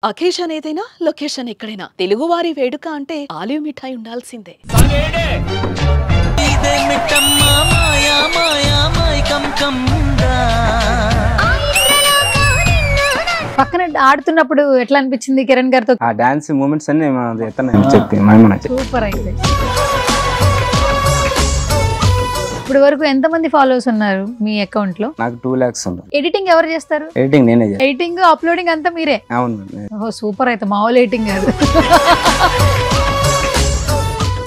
Occasion ఏదైనా location ఎక్కడైనా తెలుగువారి వేడుక అంటే ఆలివ్ మిఠాయి ఉండాల్సిందే. పక్కన ఆడుతున్నప్పుడు ఎట్లా అనిపించింది కిరణ్ గారితో? ఆ డాన్స్ మూమెంట్స్ అన్ని సూపర్ అయితే. ఇప్పుడు వరకు ఎంత మంది ఫాలోవర్స్ ఉన్నారు మీ అకౌంట్ లో? నాకు 2 lakhs ఉంది. ఎడిటింగ్ ఎవరు చేస్తారు? ఎడిటింగ్ నేనే చేస్తాను. ఎడిటింగ్ అప్లోడింగ్ అంతా మీరే? అవును. ఓహో సూపర్ అయితే, మామూలు ఎడిటింగ్ కాదు.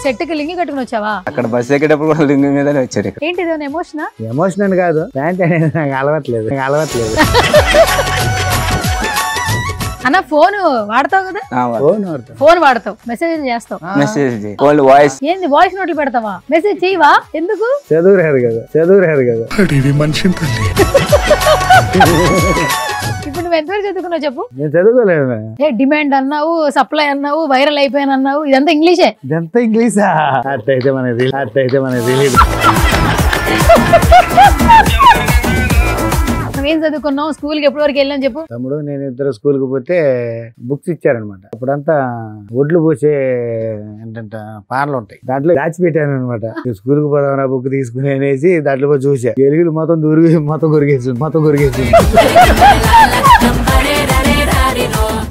సెట్ కి లింగి కట్టుకుని వచ్చావా? అక్కడ బస్ ఎక్కేటప్పుడు కూడా లింగి మీదనే వచ్చారు. ఏంటి ఇది ఎమోషనా? ఎమోషన్ అని కాదు, ప్యాంట్ అనేది నాకు అలవట్లేదు. అన్న ఫోన్ వాడతావు కదా? ఫోన్ వాడతావు, మెసేజ్ చేస్తావు, మెసేజ్ వాయిస్ ఏంది వాయిస్ నోట్లు పెడతావా? మెసేజ్ చేయవా? ఎందుకు? చదువు రాదు కదా. ఇప్పుడు నువ్వు ఎంతవరకు చదువుకున్నావు చెప్పు? నేను చదువుకోలేదు. డిమాండ్ అన్నావు, సప్లై అన్నావు, వైరల్ అయిపోయాను అన్నావు, ఇదంతా ఇంగ్లీషే. ఇదంతా ఇంగ్లీషా? అట్టయితే మనకి తెలియదు. నువ్వేం చదువుకున్నావు? స్కూల్ కి ఎప్పటి వరకు వెళ్ళాను చెప్పు. తమ్ముడు నేను ఇద్దరు స్కూల్ కి పోతే బుక్స్ ఇచ్చారనమాట. అప్పుడంతా ఒడ్లు పోసే ఏంటంటే పానలు ఉంటాయి, దాంట్లో దాచిపెట్టాను అనమాట. స్కూల్ కి పోదాం బుక్ తీసుకుని అనేసి దాంట్లో పోయి చూసా. ఎలుగులు మొత్తం కొరిగేసి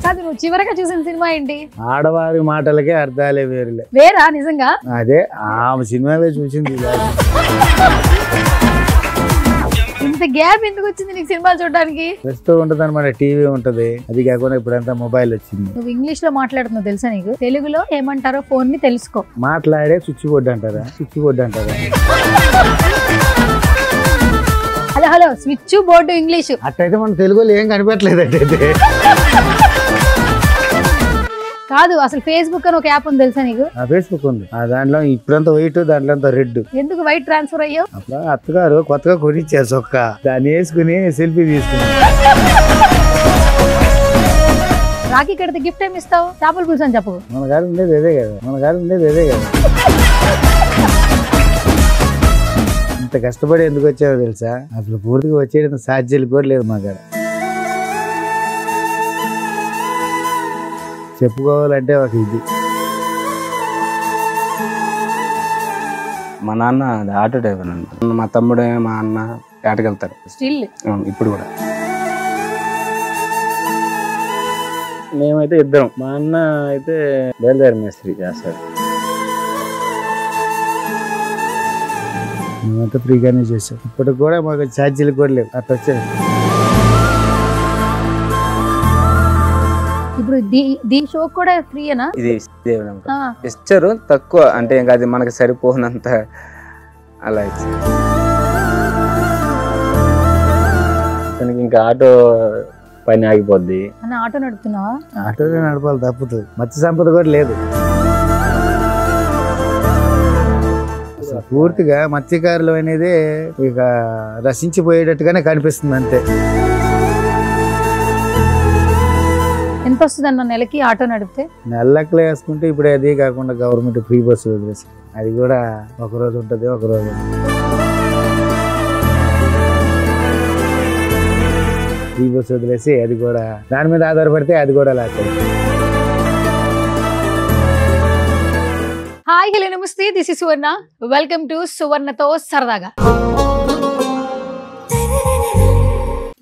కాదు, నువ్వు చివరగా చూసిన సినిమా ఏంటి? ఆడవారి మాటలకే అర్థాలే వేరా నిజంగా? అదే ఆమె సినిమావే చూసింది. ఇంత గ్యాప్ ఎందుకు వచ్చింది నీకు సినిమాలు చూడడానికి? ప్రస్తుతం ఉంటది అనమాట, టీవీ ఉంటది. అది కాకుండా ఇప్పుడంతా మొబైల్ వచ్చింది. నువ్వు ఇంగ్లీష్ లో మాట్లాడుతున్నావు తెలుసా నీకు? తెలుగులో ఏమంటారో ఫోన్ ని తెలుసుకో. మాట్లాడే స్విచ్ బోర్డు అంటారా? Hello switch board English. అట్టయితే మన తెలుగులో ఏం కనిపెట్టలేదు. అట్టయితే కాదు, అసలు ఫేస్బుక్ అని ఒక యాప్ ఉంది తెలుసా నీకు? ఫేస్బుక్ ఉంది. దాంట్లో ఇప్పుడంతా వైట్, దాంట్లో రెడ్. ఎందుకు వైట్ ట్రాన్స్ఫర్ అయ్యావు? అప్పుడు అత్తగారు కొత్తగా కొనిచ్చారు చొక్క, దాన్ని వేసుకుని సెల్ఫీ తీసుకుని. రాఖీ కడితే గిఫ్ట్ ఏమి ఇస్తావు? చేపల పులుసు అని చెప్పు. మన గారు ఉండేది అదే కదా. ఇంత కష్టపడి ఎందుకు వచ్చావో తెలుసా? అసలు పూర్తిగా వచ్చేది సాధ్యాలు కూడా లేదు మా గారు. చెప్పుకోవాలంటే ఒక ఇది. మా నాన్న ఆటో డ్రైవర్ అండి. మా తమ్ముడు మా అన్న ఆటకెళ్తారు స్టిల్ ఇప్పుడు కూడా. మేమైతే ఇద్దరం. మా అన్న అయితే బయలుదేరి మేస్త్రి చేస్తాడు. మేమంతా ఫ్రీగానే చేసాం. ఇప్పటికి కూడా మాకు ఛార్జీలు కూడా లేవు. అట్లా వచ్చాయి. ఇప్పుడు దీని షో కూడా ఫ్రీయేనా? ఇది ఇచ్చారు తక్కువ, అంటే ఇంకా అది మనకి సరిపోనంత అలా ఇచ్చారు. తనకి ఇంకా ఆటో పని ఆగిపోద్ది. అన్న ఆటో నడుపుతున్నావా? ఆటోనే నడపాలి, తప్పుతుంది. మత్స్య సంపద కూడా లేదు. పూర్తిగా మత్స్యకారులు అనేది ఇక రసించిపోయేటట్టుగానే కనిపిస్తుంది అంతే. ఎంత వస్తుంది అన్న నెలకి ఆటో నడిపితే? నెలలెక్కలు వేసుకుంటే ఇప్పుడు అది కాకుండా గవర్నమెంట్ ఫ్రీ బస్సు వదిలేసి, అది కూడా ఒకరోజు ఉంటుంది, ఒకరోజు ఫ్రీ బస్సు వదిలేసి అది కూడా దాని మీద ఆధారపడితే అది కూడా లేకపోతే. హాయ్ హలో నమస్తే, this is Suvarna. Welcome to సువర్ణతో సరదాగా.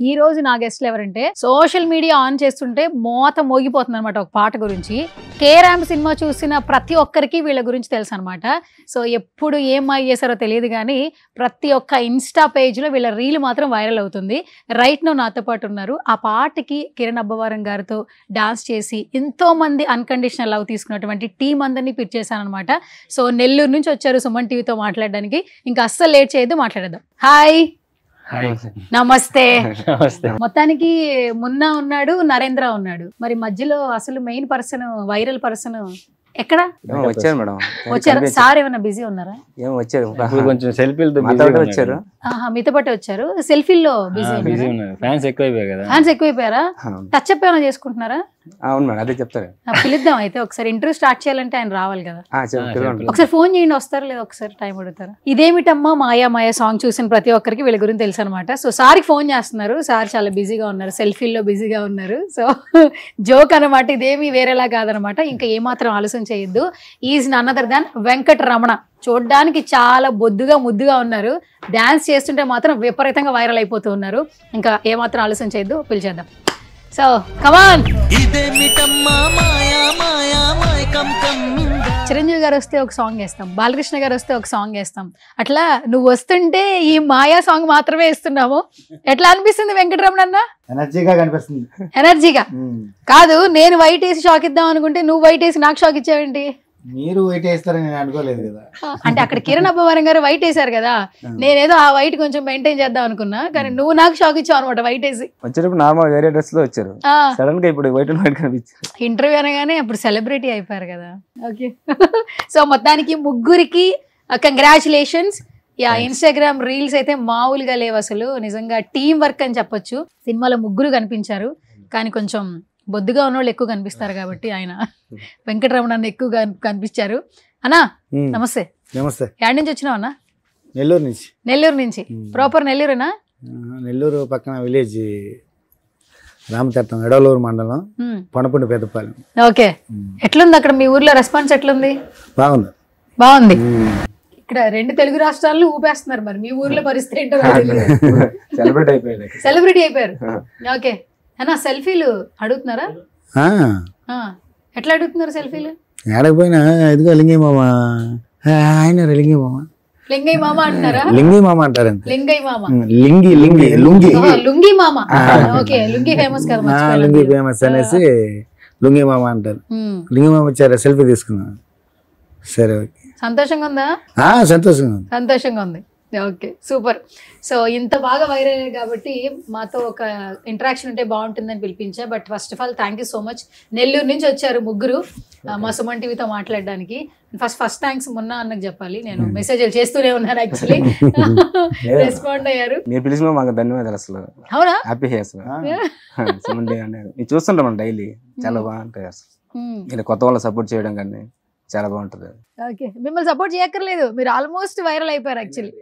ఈ రోజు నా గెస్ట్లు ఎవరంటే, సోషల్ మీడియా ఆన్ చేస్తుంటే మోత మోగిపోతుంది అనమాట ఒక పాట గురించి. కే ర్యాంప్ సినిమా చూసిన ప్రతి ఒక్కరికి వీళ్ళ గురించి తెలుసు అనమాట. సో ఎప్పుడు ఏం చేశారో తెలియదు కానీ ప్రతి ఒక్క ఇన్స్టా పేజ్లో వీళ్ళ రీల్ మాత్రం వైరల్ అవుతుంది. రైట్ నో నాతో పాటు ఉన్నారు. ఆ పాటకి కిరణ్ అబ్బవరం గారితో డాన్స్ చేసి ఎంతోమంది అన్కండిషనల్ లవ్ తీసుకున్నటువంటి టీం అందరినీ పిక్ చేశాను అనమాట. సో నెల్లూరు నుంచి వచ్చారు సుమన్ టీవీతో మాట్లాడడానికి. ఇంకా అస్సలు లేట్ చేయొద్దు, మాట్లాడదాం. హాయ్, నమస్తే. మొత్తానికి మున్నా ఉన్నాడు, నరేంద్ర ఉన్నాడు. మరి మధ్యలో అసలు మెయిన్ పర్సన్, వైరల్ పర్సన్ ఎక్కడ వచ్చారు మేడం? వచ్చారు సార్? ఏమన్నా బిజీ ఉన్నారా? వచ్చారు, కొంచెం సెల్ఫీలతో వచ్చారు. మీతో పాటు వచ్చారు. సెల్ఫీల్లో బిజీ ఉన్నారు. ఫ్యాన్స్ ఎక్కువైపోయారు కదా. ఫ్యాన్స్ ఎక్కువైపోయారా? టచ్ అప్ ఏమైనా చేసుకుంటున్నారా? అవును మేడం అదే చెప్తారు. పిలుద్దాం అయితే ఒకసారి ఇంటర్వ్యూ స్టార్ట్ చేయాలంటే ఆయన రావాలి కదా. పిలవండి. ఒకసారి ఫోన్ చేయండి, వస్తారా లేదా ఒకసారి టైం అడుగుతారా. ఇదేమిటమ్మా మాయా మాయా సాంగ్ చూసిన ప్రతి ఒక్కరికి వీళ్ళ గురించి తెలుసు అనమాట. సో సార్కి ఫోన్ చేస్తున్నారు, సార్ చాలా బిజీగా ఉన్నారు, సెల్ఫీల్లో బిజీగా ఉన్నారు. సో జోక్ అనమాట, ఇదేమి వేరేలా కాదనమాట. ఇంకా ఏమాత్రం ఆలోచన చేయొద్దు. Is none other than Venkataramana. చూడ్డానికి చాలా బొద్దుగా ముద్దుగా ఉన్నారు, డాన్స్ చేస్తుంటే మాత్రం విపరీతంగా వైరల్ అయిపోతూ ఉన్నారు. ఇంకా ఏమాత్రం ఆలోచన చేయొద్దు, పిలిచేద్దాం. సో కమాన్. చిరంజీవి గారు వస్తే ఒక సాంగ్ వేస్తాం, బాలకృష్ణ గారు వస్తే ఒక సాంగ్ వేస్తాం. అట్లా నువ్వు వస్తుంటే ఈ మాయా సాంగ్ మాత్రమే వేస్తున్నాము. ఎట్లా అనిపిస్తుంది వెంకటరమణ అన్న? ఎనర్జీగా కనిపిస్తుంది. ఎనర్జీగా కాదు, నేను వైట్ వేసి షాక్ ఇద్దాం అనుకుంటే నువ్వు వైట్ వేసి నాకు షాక్ ఇచ్చావేంటి? మీరు వైట్ వేస్తారని నేను అనుకోలేదు కదా. అంటే అక్కడ కిరణ్ అబ్బవరం గారు వైట్ వేసారు కదా, నేనేదో ఆ వైట్ కొంచెం మెయింటైన్ చేద్దాం అనుకున్నా, కానీ నువ్వు నాకు షాక్ ఇచ్చావు అనమాట వైట్ వేసి. వచ్చేటప్పుడు నార్మల్ వేరే డ్రెస్ లో వచ్చారు, సడన్ గా ఇప్పుడు వైట్ అండ్ వైట్ కనిపించారు. ఇంటర్వ్యూ అనగానే అప్పుడు సెలబ్రిటీ అయిపోయారు కదా. ఓకే. సో మొత్తానికి ముగ్గురికి కంగ్రాచులేషన్స్. యా, ఇన్స్టాగ్రామ్ రీల్స్ అయితే మామూలుగా లేవు అసలు, నిజంగా టీం వర్క్ అని చెప్పొచ్చు. సినిమాలో ముగ్గురు కనిపించారు, కానీ కొంచెం బొద్దుగా ఉన్నవాళ్ళు ఎక్కువ కనిపిస్తారు కాబట్టి ఆయన వెంకటరమణ ఎక్కువగా కనిపించారు. అన్నా నమస్తే. నమస్తే. యాడ్ నుంచి వచ్చినావు అన్న? నెల్లూరు నుంచి. నెల్లూరు నుంచి ప్రాపర్ నెల్లూరేనా? నెల్లూరు పక్కన విలేజ్ రామతీర్థం, ఎడవలూరు మండలం, పొనపండి పెద్దపాలెం. ఓకే. ఎట్లుంది అక్కడ మీ ఊర్లో రెస్పాన్స్ ఎట్లుంది? బాగుంది. బాగుంది. ఇక్కడ 2 తెలుగు రాష్ట్రాలను ఊపేస్తున్నారు, మరి మీ ఊర్లో పరిస్థితి ఏంటో సెలబ్రేట్ అయిపోయారు. సెలబ్రిటీ అయిపోయారు. ఓకే అన్నా, సెల్ఫీలు అడుగుతున్నారా? ఎట్లా అడుగుతున్నారు సెల్ఫీలు? ఏడకపోయినా ఇదిగో లింగయ్య మామ, ఆయన లింగయ్య మామ, లింగయ్య మామ అంటున్నారా? లింగయ్య మామ అంటారు. లింగయ్య మామ, లింగి లింగి లుంగి, లుంగి మామ. ఓకే, లుంగి ఫేమస్ కదా, లుంగి ఫేమస్ అనేసి లుంగి మామ అంటారు. లింగి మామ వచ్చారా, సెల్ఫీ తీసుకున్నాను. సరే ఓకే. సంతోషంగా ఉందా? సంతోషంగా ఉంది. సంతోషంగా ఉంది. Okay, super. సో ఇంత బాగా వైరల్ అయ్యారు కాబట్టి మాతో ఒక ఇంటరాక్షన్ ఉంటే బాగుంటుందని పిలిపించా. But first of all thank you so much. Nellore నుంచి వచ్చారు ముగ్గురు మా సుమన్ టీవీతో మాట్లాడడానికి. ఫస్ట్ థ్యాంక్స్ మొన్న అన్నకు చెప్పాలి, నేను మెసేజ్లు చేస్తూనే ఉన్నాను యాక్చువల్లీ. రెస్పాండ్ అయ్యారు. మీరు పిలిచిన మాకు ధన్యవాదాలు అసలు. అవునా? హ్యాపీ అసలు. సుమన్ టీవీ అనేది మీరు చూస్తుంటాం డైలీ, చాలా బాగుంటాయి అసలు. ఇలా కొత్త వాళ్ళని సపోర్ట్ చేయడం కానీ చాలా బాగుంటుంది. ఓకే, మిమ్మల్ని సపోర్ట్ చేయక్కర్లేదు, మీరు ఆల్మోస్ట్ వైరల్ అయిపోయారు యాక్చువల్లీ.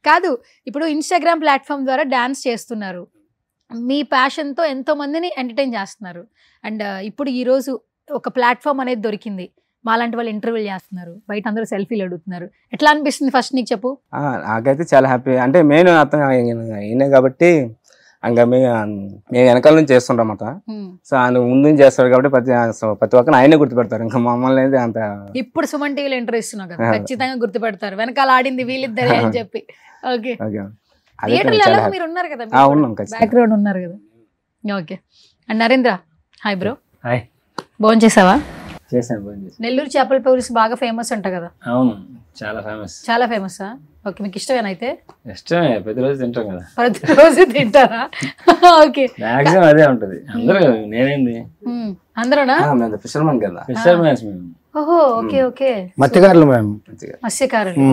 కాదు, ఇప్పుడు ఇన్స్టాగ్రామ్ ప్లాట్ఫామ్ ద్వారా డాన్స్ చేస్తున్నారు, మీ ప్యాషన్తో ఎంతో మందిని ఎంటర్టైన్ చేస్తున్నారు. అండ్ ఇప్పుడు ఈరోజు ఒక ప్లాట్ఫామ్ అనేది దొరికింది, మాలాంటి వాళ్ళు ఇంటర్వ్యూలు చేస్తున్నారు, బయట అందరూ సెల్ఫీలు అడుగుతున్నారు. ఎట్లా అనిపిస్తుంది ఫస్ట్ నీకు చెప్పు? నాకైతే చాలా హ్యాపీ. అంటే మెయిన్ అతను అయినా కాబట్టి ఇంకా మేము వెనకాల నుంచి చేస్తుంటాం అన్నమాట. సో ఆయన ముందు నుంచి చేస్తాడు కాబట్టి ప్రతి ఒక్కరు ఆయనే గుర్తుపెడతారు. ఇంకా మమ్మల్ని అయితే అంత. ఇప్పుడు సుమన్ టీవీలో ఇంటర్వ్యూ ఇస్తున్నావు కదా, ఖచ్చితంగా గుర్తుపెడతారు, వెనకాల ఆడింది వీళ్ళిద్దరే అని చెప్పి. ఓకే, థియేటర్లో మీరు ఉన్నారు కదా, బ్యాక్గ్రౌండ్ ఉన్నారు కదా. Okay. And Narendra, hi bro. Hi. భోజనం చేసావా? చేశాను. నెల్లూరు చేపల పులుసు బాగా ఫేమస్ అంట కదా. అవును, చాలా ఫేమస్. చాలా ఫేమసా? ఓకే, మీకు ఇష్టమేనా అయితే? ఇష్టమే, ప్రతిరోజు తింటాం కదా. ప్రతిరోజు తింటారా? ఓకే, మాక్సిమం అదే ఉంటది. అందరూ నేనేంది అందరూనా? ఫిషర్మెన్ కదా. ఫిషర్మెన్స్ మేము. ఓహో, ఓకే ఓకే. మత్స్యకారులు మేము. మత్స్యకారులు.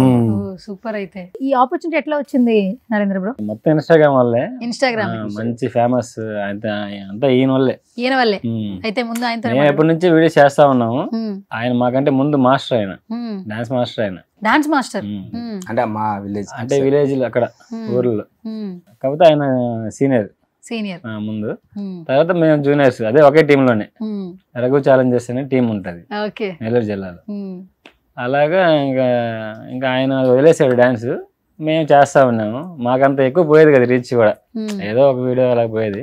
సూపర్. అయితే ఈ ఆపర్చునిటీ ఎట్లా వచ్చింది నరేంద్ర బ్రో? మొత్తం ఇన్స్టాగ్రామ్ వల్లే. ఇన్స్టాగ్రామ్ మంచి ఫేమస్ అంతా ఈయన వల్లే. ఈయన వల్లే. అయితే ముందు ఆయన మేము ఎప్పటి నుంచి వీడియో చేస్తా ఉన్నాము. ఆయన మాకంటే ముందు మాస్టర్, ఆయన డాన్స్ మాస్టర్. ఆయన డాన్స్ మాస్టర్ అంటే మా విలేజ్, అంటే విలేజ్ అక్కడ ఊర్లో. కాకపోతే ఆయన సీనియర్ ముందు, తర్వాత మేము జూనియర్స్. అదే ఒకే టీమ్ లోనే రఘు ఛాలెంజర్స్ అనే టీం ఉంటది నెల్లూరు జిల్లాలో. అలాగా ఇంకా ఆయన వదిలేసాడు డాన్స్, మేము చేస్తా ఉన్నాము. మాకంత ఎక్కువ పోయేది కదా రీచ్ కూడా, ఏదో ఒక వీడియో అలా పోయేది.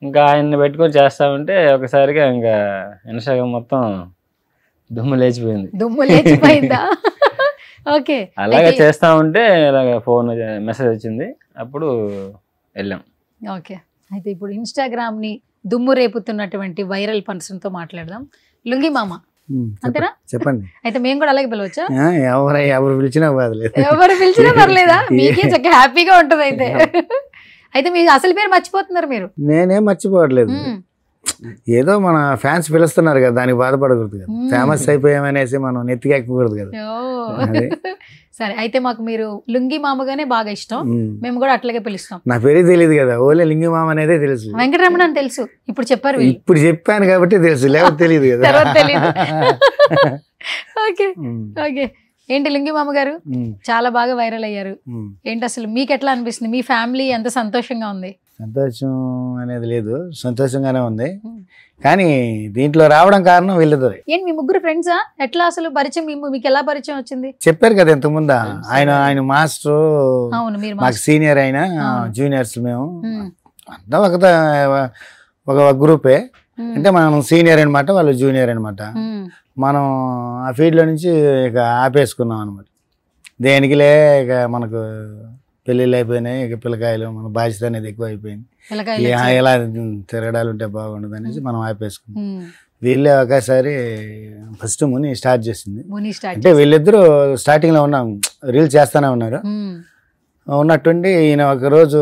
ఇంకా ఆయన్ని పెట్టుకొని చేస్తా ఉంటే ఒకసారిగా ఇంకా ఇన్స్టాగ్రామ్ మొత్తం దుమ్ము లేచిపోయిందా? ఓకే. అలాగే చేస్తా ఉంటే ఇలాగ ఫోన్ మెసేజ్ వచ్చింది, అప్పుడు వెళ్ళాం. ఓకే. అయితే ఇప్పుడు ఇన్స్టాగ్రామ్ ని దుమ్ము రేపుతున్నటువంటి వైరల్ పర్సన్ తో మాట్లాడదాం. లుంగి మామ అంతేనా? చెప్పండి. అయితే మేము కూడా అలాగే పిలవచ్చా? ఎవరు పిలిచినా పర్లేదు. ఎవరు పిలిచినా పర్లేదా? మీకే చక్కగా హ్యాపీగా ఉంటది. అయితే మీ అసలు పేరు మర్చిపోతున్నారు మీరు. నేనేం మర్చిపోవట్లేదు. ఏదో మన ఫ్యాన్స్ పిలుస్తున్నారు కదా, దానికి బాధపడకూడదు కదా. ఫేమస్ అయిపోయామనేసి మనం నెత్తికి ఎక్కకూడదు కదా. అదే. సరే, అయితే మాకు మీరు లుంగి మామగానే బాగా ఇష్టం, మేము కూడా అట్లాగే పిలుస్తాం. నా పేరే తెలియదు కదా, ఓన్లీ లింగి మామ అనేదే తెలుసు. వెంకటరమణ అని తెలుసు, ఇప్పుడు చెప్పారు. ఇప్పుడు చెప్పాను కాబట్టి తెలుసు, లేకపోతే తెలియదు కదా. తర్వాత తెలియదు. Okay okay. ఏంటి లింగి మామ గారు చాలా బాగా వైరల్ అయ్యారు. ఏంటి అసలు మీకు ఎట్లా అనిపిస్తుంది? మీ ఫ్యామిలీ ఎంత సంతోషంగా ఉంది? సంతోషం అనేది లేదు, సంతోషంగానే ఉంది. కానీ దీంట్లో రావడం కారణం వీళ్ళిద్దరే. ఏంటి మీ ముగ్గురు ఫ్రెండ్సా? ఎట్లా అసలు పరిచయం? మీకు ఎలా పరిచయం వచ్చింది? చెప్పారు కదా ఇంతకుముందు, ఆయన మాస్టర్, అవును, మీరు మాకు సీనియర్ అయినా జూనియర్స్ మేము అంతా ఒక గ్రూపే. అంటే మనం సీనియర్ అనమాట, వాళ్ళు జూనియర్ అనమాట. మనం ఆ ఫీల్డ్లో నుంచి ఇక ఆపేసుకున్నాం అనమాట. దేనికిలే ఇక మనకు పెళ్ళిళ్ళు అయిపోయినాయి, ఇక పిల్లకాయలు, మన బాధ్యత అనేది ఎక్కువ అయిపోయింది, ఎలా తిరగడాలు ఉంటే బాగుండదు అనేసి మనం ఆపేసుకున్నాం. వీళ్ళే ఒకసారి ఫస్ట్ ముని స్టార్ట్ చేసింది. అంటే వీళ్ళిద్దరూ స్టార్టింగ్లో ఉన్నాం, రీల్స్ చేస్తూనే ఉన్నారు. ఉన్నట్టుండి ఈయన ఒకరోజు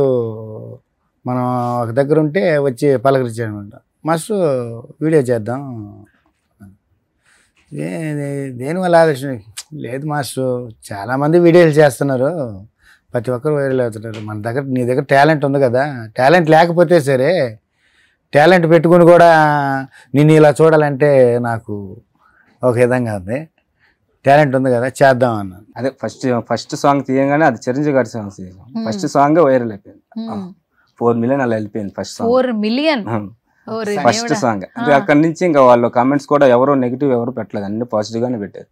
మనం ఒక దగ్గర ఉంటే వచ్చి పలకరించాడు అనమాట. మాస్టర్ వీడియో చేద్దాం, దేనివల్ల ఆలోచన లేదు మాస్టర్, చాలామంది వీడియోలు చేస్తున్నారు, ప్రతి ఒక్కరు వైరల్ అవుతున్నారు. మన దగ్గర నీ దగ్గర టాలెంట్ ఉంది కదా, టాలెంట్ లేకపోతే సరే, టాలెంట్ పెట్టుకుని కూడా నిన్ను ఇలా చూడాలంటే నాకు ఒక విధంగా ఉంది. టాలెంట్ ఉంది కదా, చేద్దాం అన్నాను. అదే ఫస్ట్ సాంగ్ తీయగానే అది చిరంజీవి గారి సాంగ్ తీసాం. ఫస్ట్ సాంగ్ వైరల్ అయిపోయింది, 4 million అలా వెళ్ళిపోయింది first song. 4 million first song. అంటే అక్కడి నుంచి ఇంకా వాళ్ళు కామెంట్స్ కూడా ఎవరో నెగిటివ్ ఎవరు పెట్టలేదు, అన్ని పాజిటివ్ గానే పెట్టారు.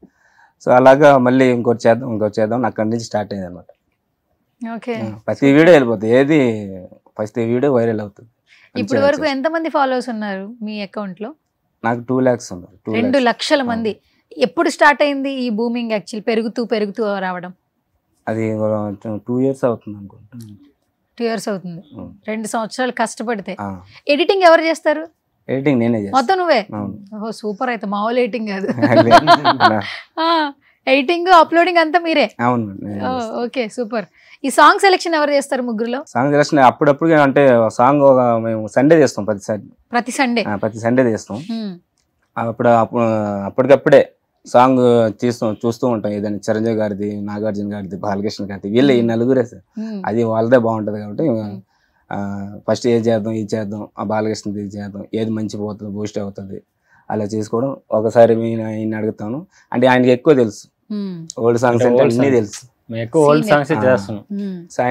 సో అలాగా మళ్ళీ ఇంకోటి చేద్దాం అక్కడి నుంచి స్టార్ట్ అయింది అనమాట. ప్రతి వీడియో వెళ్ళిపోతుంది, ఏది ఫస్ట్ వీడియో వైరల్ అవుతుంది. ఇప్పటి వరకు ఎంత మంది ఫాలోవర్స్ ఉన్నారు మీ అకౌంట్ లో? నాకు 2 lakhs ఉన్నారు. 2 లక్షల మంది. ఎప్పుడు స్టార్ట్ అయింది ఈ బూమింగ్? యాక్చువల్ పెరుగుతూ రావడం అది 2 years అవుతుంది అనుకుంటా. 2 years అవుతుంది. 2 సంవత్సరాలు కష్టపడితే. ఎడిటింగ్ ఎవరు చేస్తారు? ఎడిటింగ్ నేనే చేస్తాను. మొత్తం నువ్వే? ఓహో సూపర్. అయితే మామూలు ఎడిటింగ్ కాదు, ఎడిటింగ్ అప్లోడింగ్ అంతా మీరే? అవును. Okay super. ఈ సాంగ్ సెలెక్షన్ ఎవరు చేస్తారు ముగ్గురులో? సాంగ్ సెలెక్షన్ అప్పుడప్పుడు అంటే సాంగ్ మేము సండే చేస్తాం, ప్రతి సండే చేస్తాం. అప్పటికప్పుడే సాంగ్ చూస్తూ ఉంటాం, ఏదైనా చిరంజీవి గారిది, నాగార్జున గారిది, బాలకృష్ణ గారిది, వీళ్ళు ఈ నలుగురే సార్. అది వాళ్ళదే బాగుంటది కాబట్టి ఫస్ట్ ఏది చేద్దాం, ఆ బాలకృష్ణది చేద్దాం, ఏది మంచి పోతుంది, బూస్ట్ అవుతుంది, అలా చేసుకోవడం. ఒకసారి ఈయన అడుగుతాను, అంటే ఆయనకి ఎక్కువ తెలుసు, ఓల్డ్ సాంగ్స్ అంటే అన్నీ తెలుసు. మేము ఎక్కువ ఓల్డ్ సాంగ్స్ చేస్తున్నాం,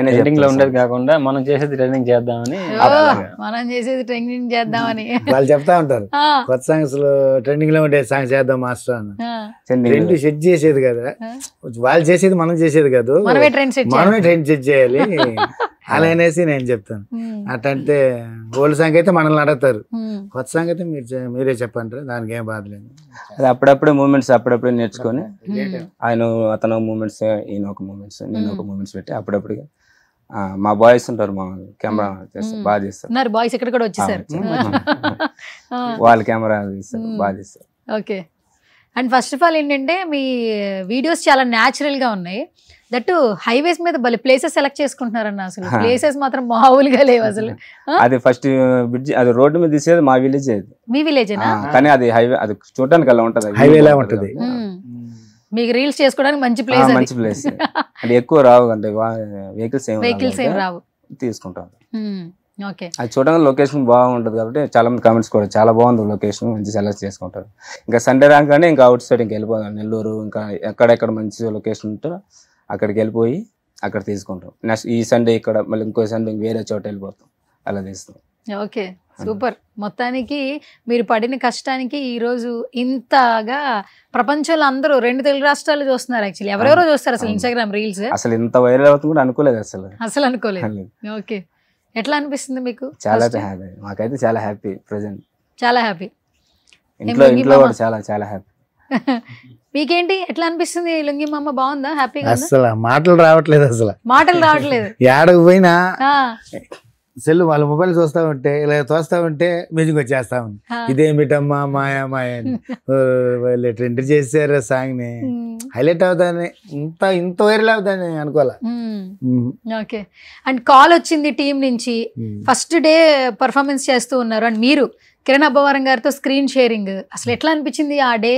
ట్రెండింగ్ లో ఉండేది కాకుండా మనం చేసేది ట్రెండింగ్ చేద్దామని. వాళ్ళు చెప్తా ఉంటారు కొత్త సాంగ్స్ లో ట్రెండింగ్ లో ఉండే సాంగ్స్ చేద్దాం మాస్టర్ అని. ట్రెండ్ సెట్ చేసేది కదా, వాళ్ళు చేసేది మనం చేసేది కాదు, మనమే ట్రెండ్ సెట్ చేయాలి అలా అనేసి నేను చెప్తాను. అట్లంటే ఓల్డ్ సాంగ్ అయితే మనల్ని అడుగుతారు, కొత్త సాంగ్ అయితే మీరే చెప్పంటారు, దానికి ఏం బాధ లేదు. అది అప్పుడప్పుడే మూమెంట్స్ అప్పుడప్పుడే నేర్చుకొని అతను మూమెంట్స్, ఈయన ఒక మూమెంట్స్, నేను ఒక మూమెంట్స్ పెట్టి అప్పుడప్పుడు మా బాయ్స్ ఉంటారు, మా కెమెరా బాగా చేస్తారు, బాయ్స్ ఇక్కడ కూడా వచ్చేసారు, వాళ్ళ కెమెరా తీస్తారు, బాగా చేస్తారు. Okay. And first of all ఏంటంటే మీ వీడియోస్ చాలా న్యాచురల్ గా ఉన్నాయి. దట్టు హైవేస్ మీద భలే ప్లేసెస్ సెలెక్ట్ చేసుకుంటున్నారన్న, అసలు ప్లేసెస్ మాత్రం మామూలుగా లేవు అసలు. అది ఫస్ట్ బ్రిడ్జ్, అది రోడ్డు మీద తీసేది మా విలేజ్. మీ విలేజ్? కానీ అది హైవే, అది చూడడానికి అలా ఉంటది, హైవేలా ఉంటది. మీకు రీల్స్ చేసుకోవడానికి మంచి ప్లేస్, మంచి ప్లేస్. అది ఎక్కువ రావు అంటే వెహికల్స్ ఏం రావు, తీసుకుంటాం. ఓకే. అది చూడడానికి లొకేషన్ బాగుంటది కాబట్టి చాలా మంది కామెంట్స్ కూడా చాలా బాగుంది లొకేషన్, మంచి సెలెక్ట్ చేసుకుంటారు. ఇంకా సండే రాగానే ఇంకా అవుట్ సైడ్ ఇంకా వెళ్ళిపోతాం, నెల్లూరు ఇంకా ఎక్కడెక్కడ మంచి లొకేషన్ ఉంటుందో అక్కడికి వెళ్ళిపోయి అక్కడ తీసుకుంటాం. నెక్స్ట్ ఈ సండే ఇక్కడ, మళ్ళీ ఇంకో సండే వేరే చోట వెళ్ళిపోతాం, అలా తీస్తాం. Okay super. మొత్తానికి మీరు పడిన కష్టానికి ఈ రోజు ఇంతగా ప్రపంచంలో అందరూ 2 తెలుగు రాష్ట్రాలు చూస్తున్నారు. యాక్చువల్లీ ఎవరెవరో చూస్తారు అసలు ఇన్స్టాగ్రామ్ రీల్స్. అసలు ఇంత వైరల్ అవుతుంది కూడా అనుకోలేదు, అసలు అనుకోలేదు. ఓకే. ఎట్లా అనిపిస్తుంది మీకు? చాలా హ్యాపీ, మాకైతే చాలా హ్యాపీ. ప్రెసెంట్ చాలా హ్యాపీ, ఇంట్లో కూడా చాలా చాలా హ్యాపీ. మీకేంటి ఎట్లా అనిపిస్తుంది? లుంగి మామ బాగుందా? హ్యాపీగా? అసలు మాటలు రావట్లేదు, ఏడకు పోయినా సెల్ వాళ్ళ మొబైల్ చూస్తా ఉంటే ఇలా తోస్తా ఉంటే మ్యూజిక్ వచ్చేస్తా ఉంది, ఇదేమిటమ్మా మాయా మాయా అని ట్రెండ్ చేశారు సాంగ్ ని, హైలైట్ అవుతాని ఇంత వైరల్ అవుతాని అనుకోలే. ఓకే. అండ్ కాల్ వచ్చింది టీం నుంచి, ఫస్ట్ డే పర్ఫార్మెన్స్ చేస్తూ ఉన్నారు అండ్ మీరు కిరణ్ అబ్బవరం గారితో స్క్రీన్ షేరింగ్ అసలు ఎట్లా అనిపించింది ఆ డే?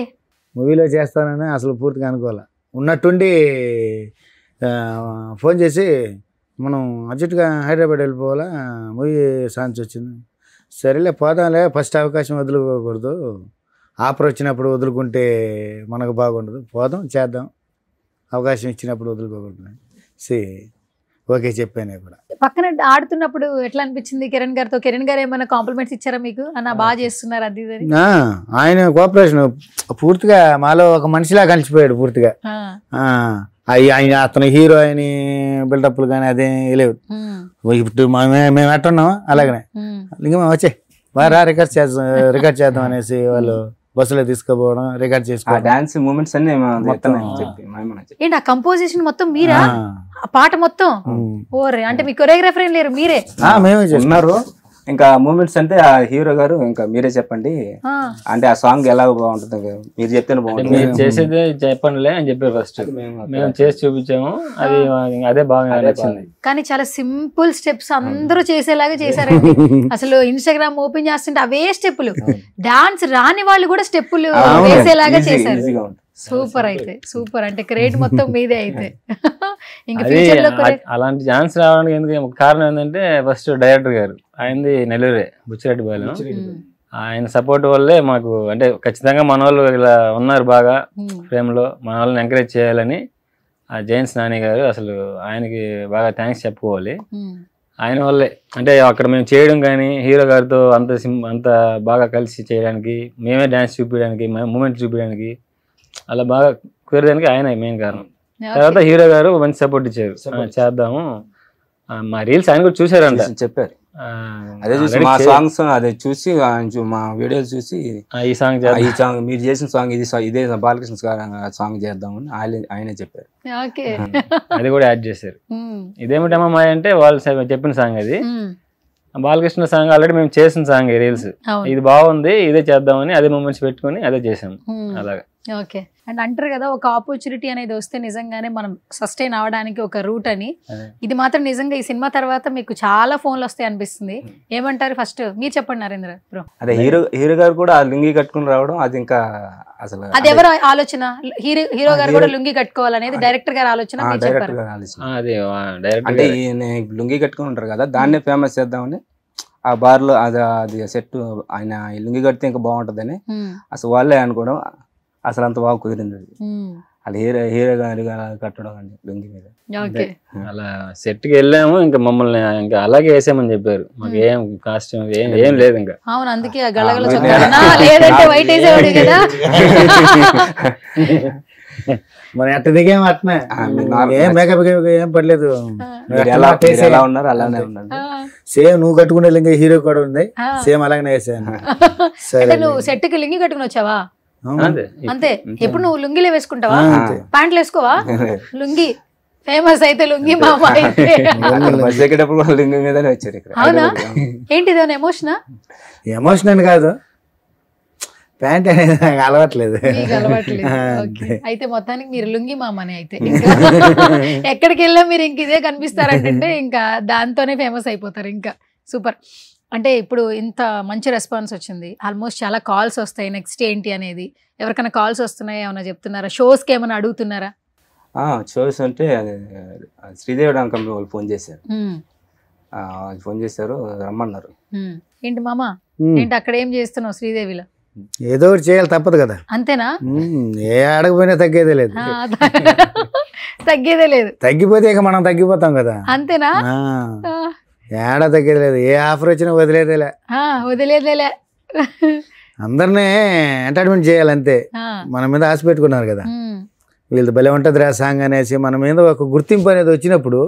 మూవీలో చేస్తానని అసలు పూర్తిగా అనుకోవాలి. ఉన్నట్టుండి ఫోన్ చేసి మనం అర్జెంటుగా హైదరాబాద్ వెళ్ళిపోవాలా, మూవీ ఛాన్స్ వచ్చింది. సరేలే పోదాంలే, ఫస్ట్ అవకాశం వదులుకోకూడదు, ఆఫర్ వచ్చినప్పుడు వదులుకుంటే మనకు బాగుండదు, పోదాం చేద్దాం, అవకాశం ఇచ్చినప్పుడు వదులుకోకూడదు. ఓకే చెప్పాను కూడా. పక్కన ఆడుతున్నప్పుడు ఎట్లా అనిపించింది కిరణ్ గారితో? కిరణ్ గారు ఏమైనా కాంప్లిమెంట్స్ ఇచ్చారా మీకు? అన్న బాగా చేస్తున్నారు అది ఇది అని? ఆయన కోఆపరేషన్ పూర్తిగా మాలో ఒక మనిషిలా కలిసిపోయాడు పూర్తిగా. ఆయన అతను హీరో అని బిల్డప్లు కానీ అదే లేవు. ఇప్పుడు మేము ఎట్టున్నాం అలాగనే ఇంకా వచ్చే బాగా రికార్డ్ చేద్దాం అనేసి వాళ్ళు బస్సులో తీసుకుపోవడం, రికార్డ్ చేసుకోవడం, డాన్స్ మూమెంట్స్ అన్ని ఏంటి ఆ కంపోజిషన్ మొత్తం మీరా? ఆ పాట మొత్తం? ఓరే, అంటే మీ కొరియోగ్రాఫర్ ఏం లేరు, మీరే? మేమే ఉన్నారు. ఇంకా మూమెంట్స్ అంటే ఆ హీరో గారు ఇంకా మీరే చెప్పండి అంటే ఆ సాంగ్ ఎలా బాగుంటుంది మీరు చెప్తేనే బాగుంటుంది. మీరు చేసేదే చెప్పండిలే అని చెప్పారు ఫస్ట్. మేము చేసి చూపించాము, అది అదే బాగా నచ్చింది. కానీ చాలా సింపుల్ స్టెప్స్ అందరూ చేసేలాగా చేశారండి. అసలు ఇన్స్టాగ్రామ్ ఓపెన్ చేస్తుంటే అవే స్టెప్పులు, డాన్స్ రాని వాళ్ళు కూడా స్టెప్పులు వేసేలాగా చేశారు. సూపర్. అయితే సూపర్, అంటే క్రెడిట్ మొత్తం మీదే. అయితే ఇంకా ఫ్యూచర్ లో అలాంటి ఛాన్స్ రావడానికి ఎందుకు కారణం ఏంటంటే ఫస్ట్ డైరెక్టర్ గారు, ఆయనది నెల్లూరే, బుచ్చిరెడ్డిపాలెం. ఆయన సపోర్ట్ వల్లే మాకు అంటే ఖచ్చితంగా మన వాళ్ళు ఇలా ఉన్నారు బాగా ఫ్రేమ్ లో, మన వాళ్ళని ఎంకరేజ్ చేయాలని ఆ జైన్స్ నాని గారు అసలు ఆయనకి బాగా థ్యాంక్స్ చెప్పుకోవాలి. ఆయన వల్లే అంటే అక్కడ మేము చేయడం కానీ హీరో గారితో అంత బాగా కలిసి చేయడానికి, మేమే డాన్స్ చూపించడానికి, మూమెంట్ చూపించడానికి అలా బాగా కుదరడానికి ఆయన మెయిన్ కారణం. తర్వాత హీరో గారు మంచి సపోర్ట్ ఇచ్చారు, చేద్దాము. మా రీల్స్ ఆయన కూడా చూసారంట, చెప్పారు. అదే చూసి మా సాంగ్స్ అదే చూసి మా వీడియోస్ చూసి ఈ సాంగ్ మీరు చేసిన సాంగ్ ఇదే బాలకృష్ణ సాంగ్ చేద్దామని ఆయనే చెప్పారు. అది కూడా యాడ్ చేశారు. ఇదేమిటమ్మా మాయ అంటే వాళ్ళు చెప్పిన సాంగ్ అది. బాలకృష్ణ సాంగ్ ఆల్రెడీ మేము చేసిన సాంగ్ రీల్స్, ఇది బాగుంది ఇదే చేద్దామని అదే మూమెంట్స్ పెట్టుకుని అదే చేసాము. అలాగా ఓకే. అండ్ అంటారు కదా ఒక ఆపర్చునిటీ అనేది వస్తే నిజంగానే మనం సస్టైన్ అవడానికి ఒక రూట్ అని. ఇది మాత్రం నిజంగా ఈ సినిమా తర్వాత మీకు చాలా ఫోన్లు వస్తాయి అనిపిస్తుంది. ఏమంటారు? ఫస్ట్ మీరు చెప్పండి నరేంద్ర బ్రో. అదే హీరో గారు కూడా లుంగి కట్టుకుని రావడం అది ఇంకా అసలు అది ఎవరు ఆలోచన? హీరో గారు కూడా లుంగి కట్టుకోవాలనేది డైరెక్టర్ గారి ఆలోచన. అంటే లుంగి కట్టుకుని ఉంటారు కదా, దాన్నే ఫేమస్ చేద్దామని ఆ బార్ లో అది సెట్ ఆయన లుంగి కడితే ఇంకా బాగుంటదని అసలు వాళ్ళే అనుకోవడం. అసలు అంత బాగా కుదిరింది అది. అలా హీరో గారు కట్టడం అండి లుంగి మీద. అలా సెట్ కి వెళ్ళాము, ఇంకా మమ్మల్ని ఇంకా అలాగే వేసామని చెప్పారు. మాకు ఏం కాస్ట్యూమ్ ఏం లేదు ఇంకా. అవును, అందుకే లేదంటే వైట్ వేసేవాడు కదా. మరి అట్ట దిగేం అట్నే ఏం మేకప్ ఏం పడలేదు. ఎలా ఉన్నారు అలానే ఉన్నారు. సేమ్ నువ్వు కట్టుకునే లింగి హీరో కూడా ఉంది, సేమ్ అలాగనే వేసాను. సరే, నువ్వు సెట్ కి లింగి కట్టుకుని వచ్చావా? అంతే. ఎప్పుడు నువ్వు లుంగిలే వేసుకుంటావా? ప్యాంట్లు వేసుకోవా? లుంగి ఫేమస్ అయితే లుంగి మామ అయితే. లుంగి మీదనే వచ్చారు ఇక్కడ. అవునా? ఏంటిది ఎమోషనా? ఎమోషన్ అని కాదు, ప్యాంట్ అనేది నాకు అలవాట్లేదు. అయితే మొత్తానికి మీరు లుంగి మామని అయితే ఎక్కడికి వెళ్ళా మీరు ఇంక ఇదే కనిపిస్తారంటే ఇంకా దాంతోనే ఫేమస్ అయిపోతారు. ఇంకా సూపర్. అంటే ఇప్పుడు ఇంత మంచి రెస్పాన్స్ వచ్చింది, ఆల్మోస్ట్ చాలా కాల్స్ వస్తాయి. నెక్స్ట్ ఏంటి అనేది ఎవరికైనా కాల్స్ వస్తున్నాయా? ఏమైనా చెప్తున్నారా? షోస్కి ఏమైనా అడుగుతున్నారా? షోస్ అంటే శ్రీదేవి కంపెనీ వాళ్ళు ఫోన్ చేశారు, రమ్మన్నారు. ఏంటి మామ, ఏంటి అక్కడ ఏం చేస్తున్నావు శ్రీదేవిలో? ఏదో ఒకటి చేయాలి, తప్పదు కదా. అంతేనా? ఏ అడగపోయినా తగ్గేదే లేదు. తగ్గేదే లేదు. తగ్గిపోతే ఇక మనం తగ్గిపోతాం కదా. అంతేనా? ఏడా తగ్గేది లేదు. ఏ ఆఫర్ వచ్చినా వదిలేదేలే. అందరినీ ఎంటర్టైన్మెంట్ చేయాలి అంతే. మన మీద ఆశ పెట్టుకున్నారు కదా, వీళ్ళది భలే ఉంటుంది రా సాంగ్ అనేసి మన మీద ఒక గుర్తింపు అనేది వచ్చినప్పుడు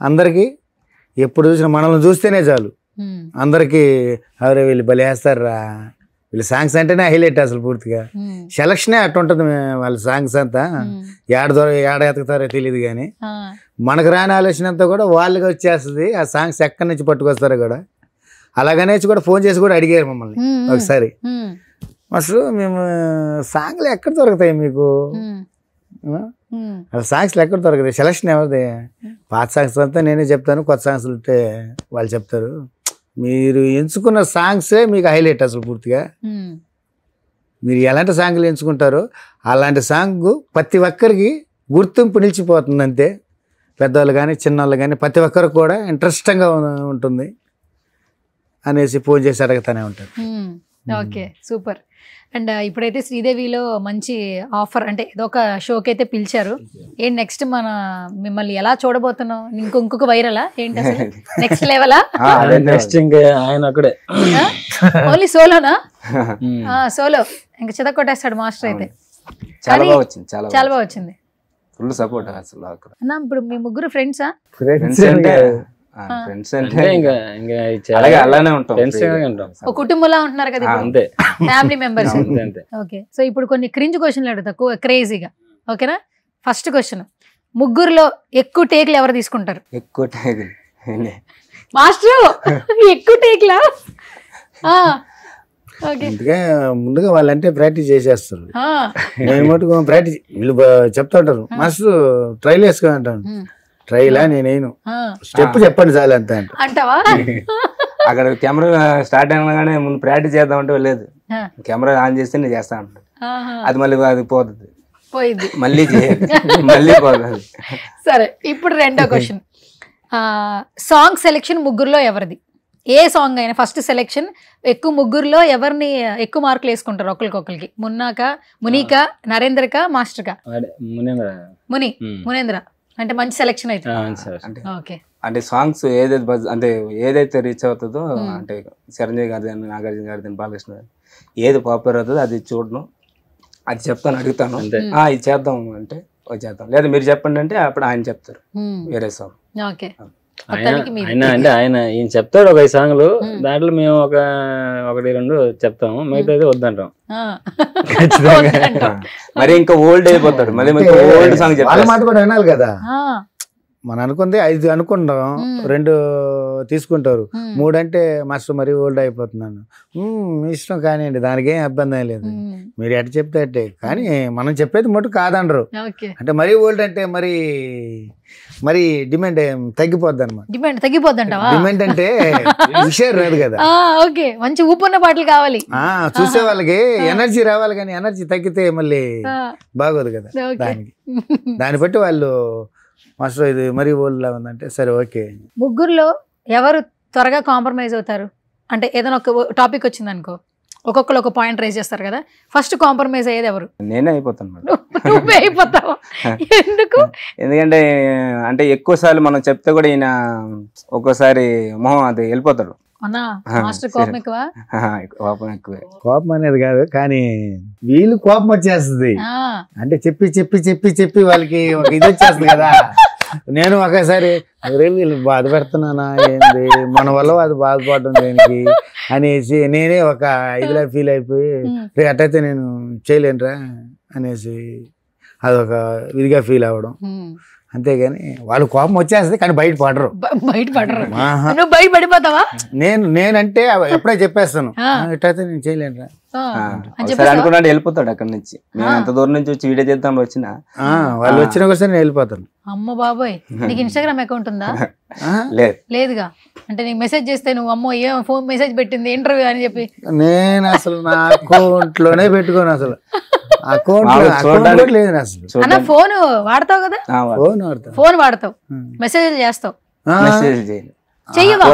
అందరికి ఎప్పుడు చూసినా మనల్ని చూస్తేనే చాలు, అందరికి అవరే వీళ్ళు భలే వేస్తారా, వీళ్ళ సాంగ్స్ అంటేనే హైలైట్. అసలు పూర్తిగా సెలక్షనే అట్టు ఉంటుంది వాళ్ళ సాంగ్స్ అంతా. ఏడ ఎతుకుతారో తెలియదు కానీ మనకు రాని ఆలోచన అంతా కూడా వాళ్ళకి వచ్చేస్తుంది. ఆ సాంగ్స్ ఎక్కడి నుంచి పట్టుకొస్తారో కూడా అలాగనేసి కూడా ఫోన్ చేసి కూడా అడిగారు మమ్మల్ని ఒకసారి. అసలు మేము సాంగ్లు ఎక్కడ దొరుకుతాయి మీకు, సాంగ్స్లు ఎక్కడ దొరుకుతాయి, సెలక్షన్ ఎవరిది? పాత సాంగ్స్ అంతా నేనే చెప్తాను, కొత్త సాంగ్స్ ఉంటే వాళ్ళు చెప్తారు. మీరు ఎంచుకున్న సాంగ్సే మీకు హైలైట్ అసలు పూర్తిగా. మీరు ఎలాంటి సాంగ్లు ఎంచుకుంటారో అలాంటి సాంగ్ ప్రతి ఒక్కరికి గుర్తింపు నిలిచిపోతుంది అంతే. పెద్దవాళ్ళు కానీ చిన్నవాళ్ళు కానీ ప్రతి ఒక్కరికి కూడా ఇంట్రెస్టింగ్గా ఉంటుంది అనేసి ఫోన్ చేసి అడుగుతూనే ఉంటారు. Okay, super. అండ్ ఇప్పుడైతే శ్రీదేవిలో మంచి ఆఫర్ అంటే ఏదో ఒక షోకి అయితే పిలిచారు. ఏంటి నెక్స్ట్ మిమ్మల్ని ఎలా చూడబోతున్నాం? ఇంకొక వైరలా ఏంటి అసలు? నెక్స్ట్ లెవెలా? నెక్స్ట్ ఇంకా ఆయన అక్కడే ఓన్లీ సోలోనా? సోలో ఇంకా చిద కొట్టేస్తాడు మాస్టర్ అయితే. చాలా బాగా వచ్చింది, చాలా బాగా వచ్చింది. ఫుల్ సపోర్ట్ అసలు. అన్న ఇప్పుడు మీ ముగ్గురు ఫ్రెండ్సా? ఫ్రెండ్స్ అంటే ఫ్రెండ్స్ అంటే అలాగే అలానే ఉంటాం, ఒక కుటుంబంలా ఉంటున్నారు కదా అంతే, ఫ్యామిలీ మెంబర్స్. అంతే. ఓకే, సో ఇప్పుడు కొన్ని క్రింజ్ క్వశ్చన్లు అడుగుతా క్రేజీగా. ఓకేనా? ఫస్ట్ క్వశ్చన్, ముగ్గురులో ఎక్కువ టేక్లు ఎవరు తీసుకుంటారు? ఎక్కువ టేకులు మాస్టర్ ఎక్కువ టేక్లా? అందుకే ముందుగా వాళ్ళంటే ప్రాక్టీస్ చేసేస్తారు. నేను మటుకు ప్రాక్టీస్ వీళ్ళు చెప్తా ఉంటారు, మాస్టర్ ట్రైల్ వేసుకో అంటాను. ట్రైలా నేనేను స్టెప్ చెప్పండి చాలు అంత అంటావా? అక్కడ కెమెరా స్టార్ట్ అయినగానే ముందు ప్రాక్టీస్ చేద్దామంటే లేదు, కెమెరా ఆన్ చేస్తే నేను చేస్తా ఉంటాను. అది మళ్ళీ అది పోతుంది, పోయింది, మళ్ళీ చేయాలి, మళ్ళీ పోతుంది. సరే, ఇప్పుడు రెండో క్వశ్చన్, సాంగ్ సెలెక్షన్ ముగ్గురులో ఎవరిది? ఏ సాంగ్ అయినా ఫస్ట్ సెలెక్షన్ ఎక్కువ ముగ్గురులో ఎవరిని ఎక్కువ మార్కులు వేసుకుంటారు ఒకరికొకరికి? మునీక, నరేంద్రక, మాస్టర్కా? మునేంద్ర అంటే మంచి సెలెక్షన్ అయితే. అంటే సాంగ్స్ ఏదైతే రీచ్ అవుతుందో, అంటే చిరంజీవి గారిది, నాగార్జున గారిది, బాలకృష్ణ గారి ఏది పాపులర్ అవుతుందో అది చూడను, అది చెప్తాను, అడుగుతాను, ఇది చేద్దాం అంటే చేద్దాం, లేదా మీరు చెప్పండి అంటే అప్పుడు ఆయన చెప్తారు వేరే సాంగ్. ఆయన ఈయన చెప్తాడు ఒక 5 సాంగ్లు, దాంట్లో మేము ఒకటి 2 చెప్తాము, మిగతా వద్దంటాం. మరి ఇంకా ఓల్డ్ అయిపోతాడు, మళ్ళీ ఓల్డ్ సాంగ్ చెప్పాలి, మాట కూడా వినాలి కదా. మనం అనుకుంది 5 అనుకుంటాం, 2 తీసుకుంటారు, 3 అంటే మాస్టర్ మరీ ఓల్డ్ అయిపోతున్నాను. మీ ఇష్టం కానివ్వండి, దానికి ఏం ఇబ్బంది ఏం లేదు, మీరు ఎట్ట చెప్తే అట్టే. కానీ మనం చెప్పేది మటు కాదనరు. అంటే మరీ ఓల్డ్ అంటే మరి డిమాండ్ తగ్గిపోద్ది అనమాట. డిమాండ్ అంటే విషయం రాదు కదా. మంచి ఊపున్న పాటలు కావాలి, చూసే వాళ్ళకి ఎనర్జీ రావాలి, కానీ ఎనర్జీ తగ్గితే మళ్ళీ బాగోదు కదా. దాన్ని బట్టి వాళ్ళు మాస్టర్ ఇది మరీ ఓల్డ్ లా ఉందంటే సరే ఓకే. ముగ్గురులో ఎవరు త్వరగా కాంప్రమైజ్ అవుతారు? అంటే ఏదైనా ఒక టాపిక్ వచ్చింది అనుకో, ఒక్కొక్కరు ఒక పాయింట్ రైజ్ చేస్తారు కదా, ఫస్ట్ కాంప్రమైజ్ అయ్యేది ఎవరు? నేనే అయిపోతాను. నువ్వే అయిపోతావా? ఎందుకు? ఎందుకంటే అంటే ఎక్కువ సార్లు మనం చెప్తే కూడా ఈయన ఒక్కోసారి మొహం అది వెళ్ళిపోతాడు. కోపం అనేది కాదు, కానీ వీళ్ళు కోపం వచ్చేస్తుంది. అంటే చెప్పి చెప్పి చెప్పి చెప్పి వాళ్ళకి ఒక ఇది వచ్చేస్తుంది కదా. నేను ఒకసారి వీళ్ళు బాధ పెడుతున్నానా ఏంది, మన వల్ల అది బాధపడడం దేనికి అనేసి నేనే ఒక ఇదిలా ఫీల్ అయిపోయి అట్టయితే నేను చేయలేనురా అనేసి అదొక ఇదిగా ఫీల్ అవ్వడం. అంతేగాని వాళ్ళు కోపం వచ్చేస్తుంది, కానీ బయటపడరు. నువ్వు బయటపడిపోతావా? నేనంటే ఎప్పుడే చెప్పేస్తాను, ఎట్లయితే నేను చేయలేనురా అనుకున్నా వెళ్ళిపోతాడు అక్కడ నుంచి. మేము అంత దూరం నుంచి వచ్చి వీడియో చేద్దాం వచ్చినా వాళ్ళు వచ్చినా కూడా నేను వెళ్ళిపోతాను. అమ్మ బాబోయ్, నీకు ఇన్స్టాగ్రామ్ అకౌంట్ ఉందా? లేదుగా. అంటే నీకు మెసేజ్ చేస్తే నువ్వు అమ్మో ఏం ఫోన్ మెసేజ్ పెట్టింది ఇంటర్వ్యూ అని చెప్పి, నేను అసలు నా అకౌంట్ లోనే పెట్టుకోను. అసలు అకౌంట్ లేదు అసలు. అన్న ఫోన్ వాడతావు కదా, ఫోన్ వాడతావు, మెసేజ్ చేస్తావు, చెయ్యవా?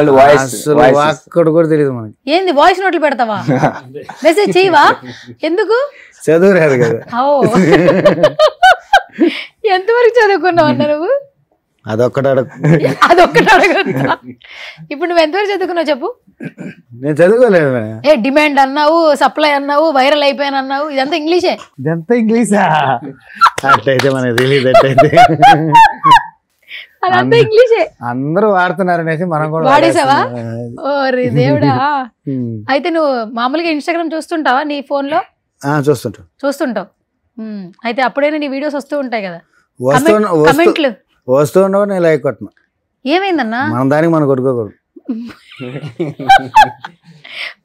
అక్కడ కూడా తెలియదు మనకి. ఏంది వాయిస్ నోట్లు పెడతావా? మెసేజ్ చెయ్యవా? ఎందుకు? చదువు రాదు కదా. ఎంతవరకు చదువుకున్నావు అన్న నువ్వు? అదొక్కటి అడగ. ఇప్పుడు నువ్వు ఎంతవరకు చదువుకున్నావు చెప్పు? నేను చదువుకోలేదు. డిమాండ్ అన్నావు, సప్లై అన్నావు, వైరల్ అయిపోయాను అన్నావు, ఇదంతా ఇంగ్లీషే. ఇదంతా ఇంగ్లీషా? అట్లయితే మనకు తెలియదు. అట్లయితే అదంతా ఇంగ్లీషే, అందరూ వాడుతున్నారు అనేసి మనం కూడా వాడేసావా? ఓరి దేవుడా. అయితే నువ్వు మామూలుగా ఇన్స్టాగ్రామ్ చూస్తుంటావా నీ ఫోన్ లో? చూస్తుంటావు. అయితే అప్పుడైనా నీ వీడియోస్ వస్తూ ఉంటాయి కదా, కమెంట్లు వస్తూ ఉండవు, నేను లైక్ కొట్టను. ఏమైందన్నా? మన దానికి మనం కొట్టుకోకూడదు.